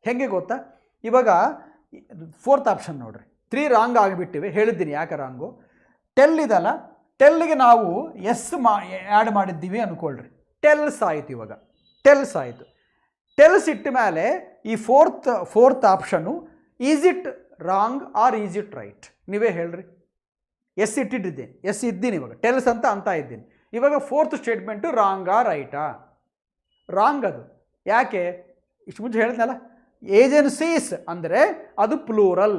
ಹೇಗೆ ಗೊತ್ತಾ? ಇವಾಗ 4th ಆಪ್ಷನ್ ನೋಡ್ರಿ, 3 ರಾಂಗ್ ಆಗಿಬಿಟ್ಟಿವೆ. ಹೇಳಿದ್ದೀನಿ ಯಾಕೆ ರಾಂಗು. ಟೆಲ್ ಇದಲ್ಲ, ಟೆಲ್ಗೆ ನಾವು ಎಸ್ ಆ್ಯಡ್ ಮಾಡಿದ್ದೀವಿ ಅಂದ್ಕೊಳ್ರಿ, ಟೆಲ್ಸ್ ಆಯಿತು. ಇವಾಗ ಟೆಲ್ಸ್ ಆಯಿತು. ಟೆಲ್ಸ್ ಇಟ್ಟ ಮೇಲೆ ಈ ಫೋರ್ತ್ ಆಪ್ಷನ್ನು is it wrong or is it right? ನೀವೇ ಹೇಳ್ರಿ. ಎಸ್ ಇಟ್ಟಿದ್ದೀನಿ, ಎಸ್ ಇದ್ದೀನಿ, ಇವಾಗ ಟೆಲ್ಸ್ ಅಂತ ಇದ್ದೀನಿ. ಇವಾಗ 4th ಸ್ಟೇಟ್ಮೆಂಟು ರಾಂಗಾ ರೈಟಾ? ರಾಂಗ್ ಅದು. ಯಾಕೆ? ಇಷ್ಟು ಮುಂಚೆ ಹೇಳಿದ್ನಲ್ಲ, ಏಜೆನ್ಸೀಸ್ ಅಂದರೆ ಅದು ಪ್ಲೂರಲ್.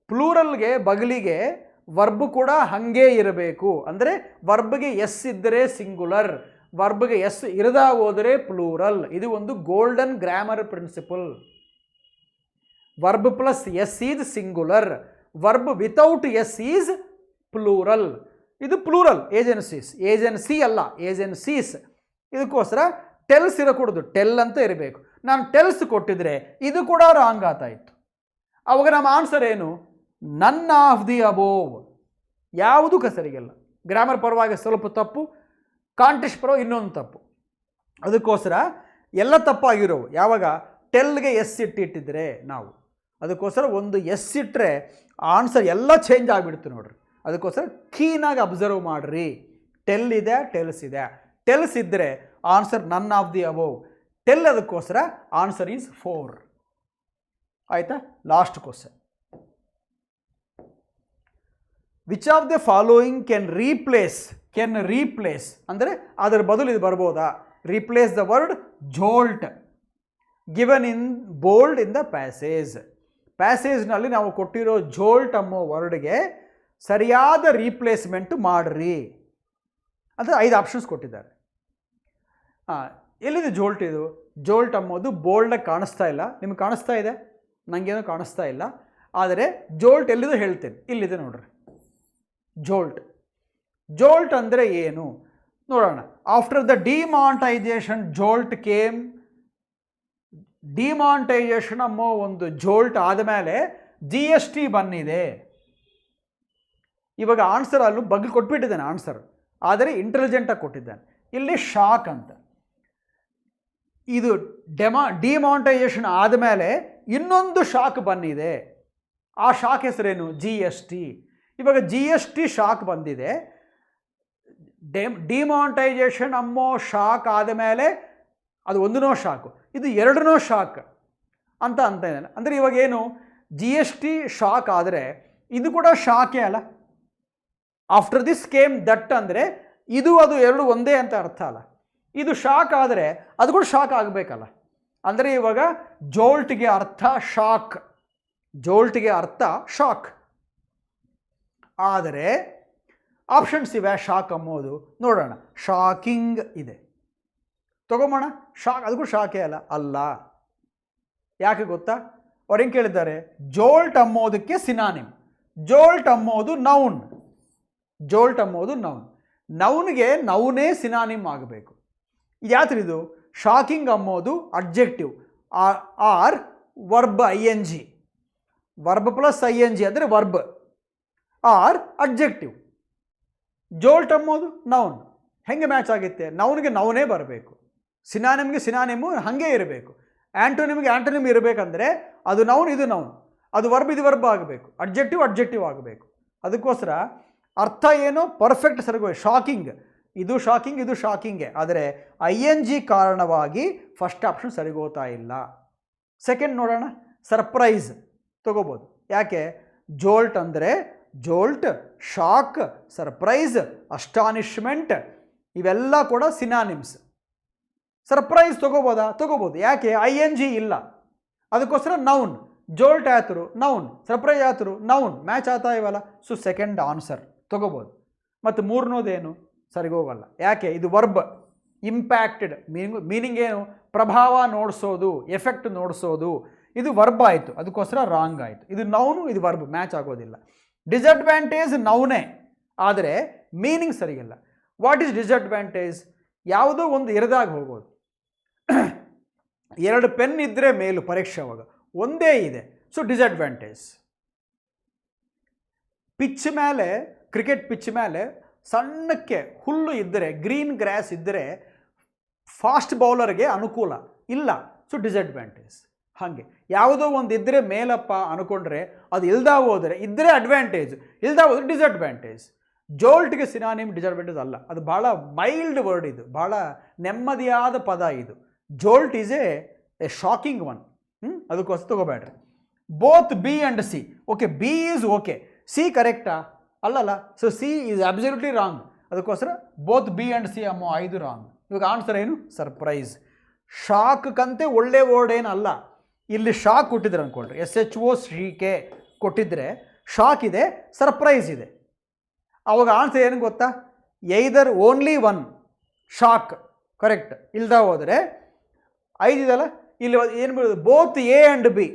ಪ್ಲೂರಲ್ಗೆ ಬಗಲಿಗೆ ವರ್ಬ್ ಕೂಡ ಹಾಗೇ ಇರಬೇಕು. ಅಂದರೆ ವರ್ಬ್ಗೆ ಎಸ್ ಇದ್ದರೆ ಸಿಂಗುಲರ್, ವರ್ಬ್ಗೆ ಎಸ್ ಇರದ ಹೋದರೆ ಪ್ಲೂರಲ್. ಇದು ಒಂದು golden grammar principle. Verb plus S is singular, verb without S is plural. ಇದು ಪ್ಲೂರಲ್ ಏಜೆನ್ಸೀಸ್, ಏಜೆನ್ಸಿ ಅಲ್ಲ, ಏಜೆನ್ಸೀಸ್. ಇದಕ್ಕೋಸ್ಕರ ಟೆಲ್ಸ್ ಇರಕೂಡದು, ಟೆಲ್ ಅಂತ ಇರಬೇಕು. ನಾನು ಟೆಲ್ಸ್ ಕೊಟ್ಟಿದ್ರೆ ಇದು ಕೂಡ ರಾಂಗ್ ಆತಾಯಿತು. ಅವಾಗ ನಮ್ಮ ಆನ್ಸರ್ ಏನು? ನನ್ ಆಫ್ ದಿ ಅಬೋವ್. ಯಾವುದೂ ಸರಿಗಿಲ್ಲ. ಗ್ರಾಮರ್ ಪರವಾಗಿ ಸ್ವಲ್ಪ ತಪ್ಪು, ಕಾಂಟೆಕ್ಸ್ಟ್ ಪರವಾಗಿ ಇನ್ನೊಂದು ತಪ್ಪು. ಅದಕ್ಕೋಸ್ಕರ ಎಲ್ಲ ತಪ್ಪಾಗಿರೋವು. ಯಾವಾಗ ಟೆಲ್ಗೆ ಎಸ್ ಇಟ್ಟಿದ್ರೆ ನಾವು, ಅದಕ್ಕೋಸ್ಕರ ಒಂದು ಎಸ್ ಇಟ್ಟರೆ ಆನ್ಸರ್ ಎಲ್ಲ ಚೇಂಜ್ ಆಗಿಬಿಡ್ತು ನೋಡ್ರಿ. ಅದಕ್ಕೋಸ್ಕರ ಕ್ಲೀನಾಗಿ ಅಬ್ಸರ್ವ್ ಮಾಡಿರಿ. ಟೆಲ್ ಇದೆ, ಟೆಲ್ಸ್ ಇದೆ. ಟೆಲ್ಸ್ ಇದ್ದರೆ answer none of the above. Tell ಅದಕ್ಕೋಸ್ಕರ ಆನ್ಸರ್ ಈಸ್ 4. ಆಯಿತಾ? Last question. Which of the following can replace ಅಂದರೆ ಅದರ ಬದಲು ಇದು ಬರ್ಬೋದಾ? Replace the word jolt given in bold in the ಪ್ಯಾಸೇಜ್ನಲ್ಲಿ ನಾವು ಕೊಟ್ಟಿರೋ ಜೋಲ್ಟ್ ಅನ್ನೋ ವರ್ಡ್ಗೆ ಸರಿಯಾದ ರೀಪ್ಲೇಸ್ಮೆಂಟು ಮಾಡಿರಿ ಅಂತ 5 ಆಪ್ಷನ್ಸ್ ಕೊಟ್ಟಿದ್ದಾರೆ. ಎಲ್ಲಿದೆ ಜೋಲ್ಟ್? ಇದು ಜೋಲ್ಟ್ ಅನ್ನೋದು ಬೋಲ್ಡಾಗಿ ಕಾಣಿಸ್ತಾ ಇಲ್ಲ. ನಿಮ್ಗೆ ಕಾಣಿಸ್ತಾ ಇದೆ? ನನಗೇನೋ ಕಾಣಿಸ್ತಾ ಇಲ್ಲ. ಆದರೆ ಜೋಲ್ಟ್ ಎಲ್ಲಿದೆ ಹೇಳ್ತೇನೆ. ಇಲ್ಲಿದೆ ನೋಡ್ರಿ ಜೋಲ್ಟ್ ಅಂದರೆ ಏನು ನೋಡೋಣ. After the demonetisation jolt came. Demonetisation ಅನ್ನೋ ಒಂದು ಜೋಲ್ಟ್ ಆದಮೇಲೆ GST ಬಂದಿದೆ. ಇವಾಗ ಆನ್ಸರ್ ಅಲ್ಲೂ ಬಗ್ಗೆ ಕೊಟ್ಬಿಟ್ಟಿದ್ದಾನೆ ಆನ್ಸರ್, ಆದರೆ ಇಂಟೆಲಿಜೆಂಟಾಗಿ ಕೊಟ್ಟಿದ್ದಾನೆ. ಇಲ್ಲಿ ಶಾಕ್ ಅಂತ. ಇದು ಡಿಮಾನಿಟೈಸೇಷನ್ ಆದಮೇಲೆ ಇನ್ನೊಂದು ಶಾಕ್ ಬಂದಿದೆ. ಆ ಶಾಕ್ ಹೆಸರೇನು? GST. ಇವಾಗ GST ಶಾಕ್ ಬಂದಿದೆ. ಡಿಮಾನಿಟೈಸೇಷನ್ ಅನ್ನೋ ಶಾಕ್ ಆದಮೇಲೆ ಅದು ಒಂದನೋ ಶಾಕು, ಇದು 2ನೋ ಶಾಕ್ ಅಂತ ಇದ್ದಾನೆ. ಅಂದರೆ ಇವಾಗ ಏನು, GST ಶಾಕ್ ಆದರೆ ಇದು ಕೂಡ ಶಾಕೇ ಅಲ್ಲ. ಆಫ್ಟರ್ ದಿಸ್ ಕೇಮ್ ದಟ್ ಅಂದರೆ ಇದು ಅದು 2 ಒಂದೇ ಅಂತ ಅರ್ಥ ಅಲ್ಲ. ಇದು ಶಾಕ್ ಆದರೆ ಅದು ಕೂಡ ಶಾಕ್ ಆಗಬೇಕಲ್ಲ. ಅಂದರೆ ಇವಾಗ ಜೋಲ್ಟ್ಗೆ ಅರ್ಥ ಶಾಕ್, ಜೋಲ್ಟ್ಗೆ ಅರ್ಥ ಶಾಕ್. ಆದರೆ ಆಪ್ಷನ್ಸ್ ಇವೆ ಶಾಕ್ ಅಂಬೋದು. ನೋಡೋಣ. ಶಾಕಿಂಗ್ ಇದೆ, ತಗೊಂಬೋಣ. ಶಾಕ್, ಅದು ಕೂಡ ಶಾಕೇ ಅಲ್ಲ. ಯಾಕೆ ಗೊತ್ತಾ? ಅವ್ರು ಹೆಂಗೆ ಕೇಳಿದ್ದಾರೆ? ಜೋಲ್ಟ್ ಅಂಬೋದಕ್ಕೆ ಸಿನಾನಿಮ್. ಜೋಲ್ಟ್ ಅಂಬೋದು ನೌನ್. ನೌನ್ಗೆ ನೌನೇ ಸಿನಾನಿಮ್ ಆಗಬೇಕು. ಇದು ಯಾತ್ರಿದು? ಶಾಕಿಂಗ್ ಅಂಬೋದು adjective or verb ING. Verb plus ING ಅಂದರೆ ವರ್ಬ್ ಆರ್ ಅಡ್ಜೆಕ್ಟಿವ್. ಜೋಲ್ಟ್ ಅಂಬೋದು ನೌನ್. ಹೆಂಗೆ ಮ್ಯಾಚ್ ಆಗುತ್ತೆ? ನೌನ್ಗೆ ನೌನೇ ಬರಬೇಕು, ಸಿನಾನಿಮ್ಗೆ ಸಿನಾನಿಮು ಹಾಗೆ ಇರಬೇಕು. ಆ್ಯಂಟೋನಿಮ್ಗೆ ಆ್ಯಂಟೋನಿಮ್ ಇರಬೇಕಂದ್ರೆ ಅದು ನೌನ್ ಇದು ನೌನ್, ಅದು ವರ್ಬ್ ಇದು ವರ್ಬ್ ಆಗಬೇಕು, ಅಡ್ಜೆಕ್ಟಿವ್ ಆಗಬೇಕು. ಅದಕ್ಕೋಸ್ಕರ ಅರ್ಥ ಏನು ಪರ್ಫೆಕ್ಟ್ ಸರಿಗೋ, ಶಾಕಿಂಗ್ ಇದು ಶಾಕಿಂಗೇ, ಆದರೆ ING ಕಾರಣವಾಗಿ ಫಸ್ಟ್ ಆಪ್ಷನ್ ಸರಿಗೋತಾ ಇಲ್ಲ. ಸೆಕೆಂಡ್ ನೋಡೋಣ, ಸರ್ಪ್ರೈಸ್ ತಗೋಬೋದು. ಯಾಕೆ? ಜೋಲ್ಟ್ ಅಂದರೆ ಜೋಲ್ಟ್, ಶಾಕ್, ಸರ್ಪ್ರೈಸ್, ಅಸ್ಟಾನಿಷ್ಮೆಂಟ್ ಇವೆಲ್ಲ ಕೂಡ ಸಿನಾನಿಮ್ಸ್. ಸರ್ಪ್ರೈಸ್ ತಗೋಬೋದಾ? ತಗೋಬೋದು. ಯಾಕೆ? ING ಇಲ್ಲ, ಅದಕ್ಕೋಸ್ಕರ ನೌನ್. ಜೋಲ್ಟ್ ಆತರು ನೌನ್, ಸರ್ಪ್ರೈಸ್ ಆತರು ನೌನ್, ಮ್ಯಾಚ್ ಆಗ್ತಾ ಇವಲ್ಲ. ಸೊ ಸೆಕೆಂಡ್ ಆನ್ಸರ್ ತಗೋಬೋದು. ಮತ್ತು ಮೂರನೇದೇನು ಸರಿಗೋಗಲ್ಲ. ಯಾಕೆ? ಇದು ವರ್ಬ್, ಇಂಪ್ಯಾಕ್ಟೆಡ್ ಮೀನಿಂಗ್ ಏನು? ಪ್ರಭಾವ ನೋಡಿಸೋದು, ಎಫೆಕ್ಟ್ ನೋಡಿಸೋದು, ಇದು ವರ್ಬ್ ಆಯಿತು, ಅದಕ್ಕೋಸ್ಕರ ರಾಂಗ್ ಆಯಿತು. ಇದು ನೌನು, ಇದು ವರ್ಬ್, ಮ್ಯಾಚ್ ಆಗೋದಿಲ್ಲ. ಡಿಸಡ್ವಾಂಟೇಜ್ ನೌನೇ, ಆದರೆ ಮೀನಿಂಗ್ ಸರಿಯಿಲ್ಲ. What is disadvantage? ಯಾವುದೋ ಒಂದು ಇರದಾಗ ಹೋಗೋದು. 2 ಪೆನ್ ಇದ್ದರೆ ಮೇಲು ಪರೀಕ್ಷೆ ಅವಾಗ, ಒಂದೇ ಇದೆ, ಸೊ ಡಿಸಡ್ವಾಂಟೇಜ್. ಪಿಚ್ ಮೇಲೆ, ಕ್ರಿಕೆಟ್ ಪಿಚ್ ಮೇಲೆ ಸಣ್ಣಕ್ಕೆ ಹುಲ್ಲು ಇದ್ದರೆ, ಗ್ರೀನ್ ಗ್ರಾಸ್ ಇದ್ದರೆ ಫಾಸ್ಟ್ ಬೌಲರ್ಗೆ ಅನುಕೂಲ ಇಲ್ಲ, ಸೊ ಡಿಸಡ್ವಾಂಟೇಜ್. ಹಾಗೆ ಯಾವುದೋ ಒಂದು ಇದ್ದರೆ ಮೇಲಪ್ಪ ಅನ್ಕೊಂಡ್ರೆ ಅದು ಇಲ್ದಾ ಹೋದರೆ, ಇದ್ದರೆ ಅಡ್ವಾಂಟೇಜ್, ಇಲ್ದಾ ಹೋದರೆ ಡಿಸಡ್ವಾಂಟೇಜ್. ಜೋಲ್ಟ್ಗೆ ಸಿನಾನಿಮ್ ಡಿಸಡ್ವಾಂಟೇಜ್ ಅಲ್ಲ, ಅದು ಭಾಳ ಮೈಲ್ಡ್ ವರ್ಡ್, ಇದು ಭಾಳ ನೆಮ್ಮದಿಯಾದ ಪದ. ಇದು jolt is a shocking one. ಅದಕ್ಕೋಸ್ಕರ ತಗೋಬೇಡ್ರಿ. Both B and C, okay, B is okay, C ಕರೆಕ್ಟಾ? ಅಲ್ಲಲ್ಲ, so C is absolutely wrong. ಅದಕ್ಕೋಸ್ಕರ ಬೋತ್ ಬಿ ಆ್ಯಂಡ್ ಸಿ ಅಮ್ಮೋ 5 ರಾಂಗ್. ಇವಾಗ ಆನ್ಸರ್ ಏನು? ಸರ್ಪ್ರೈಸ್. ಶಾಕ್ ಕಂತೆ ಒಳ್ಳೆ ವರ್ಡ್ ಏನಲ್ಲ. ಇಲ್ಲಿ ಶಾಕ್ ಕೊಟ್ಟಿದ್ರೆ ಅಂದ್ಕೊಂಡ್ರೆ, SHOCK ಕೊಟ್ಟಿದ್ರೆ ಶಾಕ್ ಇದೆ, ಸರ್ಪ್ರೈಸ್ ಇದೆ. ಅವಾಗ ಆನ್ಸರ್ ಏನು ಗೊತ್ತಾ? ಎಯ್ದರ್ ಓನ್ಲಿ ಒನ್ ಶಾಕ್ ಕರೆಕ್ಟ್, ಇಲ್ದ ಹೋದರೆ 5 ಇದಲ್ಲ, ಇಲ್ಲಿ ಏನು ಬರೋದು? Both A and B,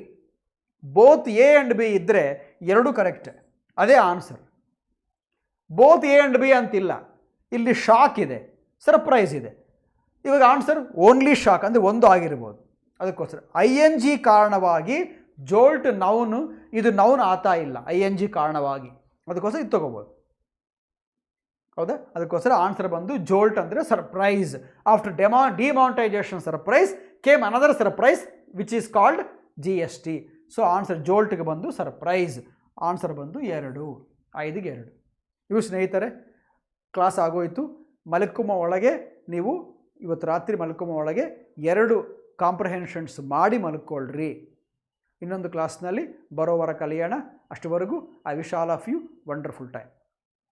both A and B ಇದ್ದರೆ 2 ಕರೆಕ್ಟ್, ಅದೇ answer. Both A and B ಅಂತಿಲ್ಲ, ಇಲ್ಲಿ ಶಾಕ್ ಇದೆ, ಸರ್ಪ್ರೈಸ್ ಇದೆ. ಇವಾಗ ಆನ್ಸರ್ ಓನ್ಲಿ ಶಾಕ್ ಅಂದರೆ 1 ಆಗಿರ್ಬೋದು. ಅದಕ್ಕೋಸ್ಕರ ING ಕಾರಣವಾಗಿ ಜೋಲ್ಟ್ ನೌನು, ಇದು ನೌನ್ ಆತಾ ಇಲ್ಲ ING ಕಾರಣವಾಗಿ, ಅದಕ್ಕೋಸ್ಕರ ಇದು ತಗೋಬೋದು. ಹೌದಾ? ಅದಕ್ಕೋಸ್ಕರ ಆನ್ಸರ್ ಬಂದು ಜೋಲ್ಟ್ ಅಂದರೆ surprise. After demonetisation surprise came another surprise which is called GST. So answer ಜೋಲ್ಟ್ಗೆ ಬಂದು ಸರ್ಪ್ರೈಸ್. ಆನ್ಸರ್ ಬಂದು 2, 5ಗೆ 2. ಇವು ಸ್ನೇಹಿತರೆ ಕ್ಲಾಸ್ ಆಗೋಯಿತು. ಮಲ್ಕುಮ ಒಳಗೆ ನೀವು ಇವತ್ತು ರಾತ್ರಿ ಮಲ್ಕುಮ ಒಳಗೆ 2 ಕಾಂಪ್ರಹೆನ್ಷನ್ಸ್ ಮಾಡಿ ಮಲ್ಕೊಳ್ರಿ. ಇನ್ನೊಂದು ಕ್ಲಾಸ್ನಲ್ಲಿ ಬರೋ ವಾರ ಕಲಿಯೋಣ. ಅಷ್ಟುವರೆಗೂ I wish all of you wonderful time.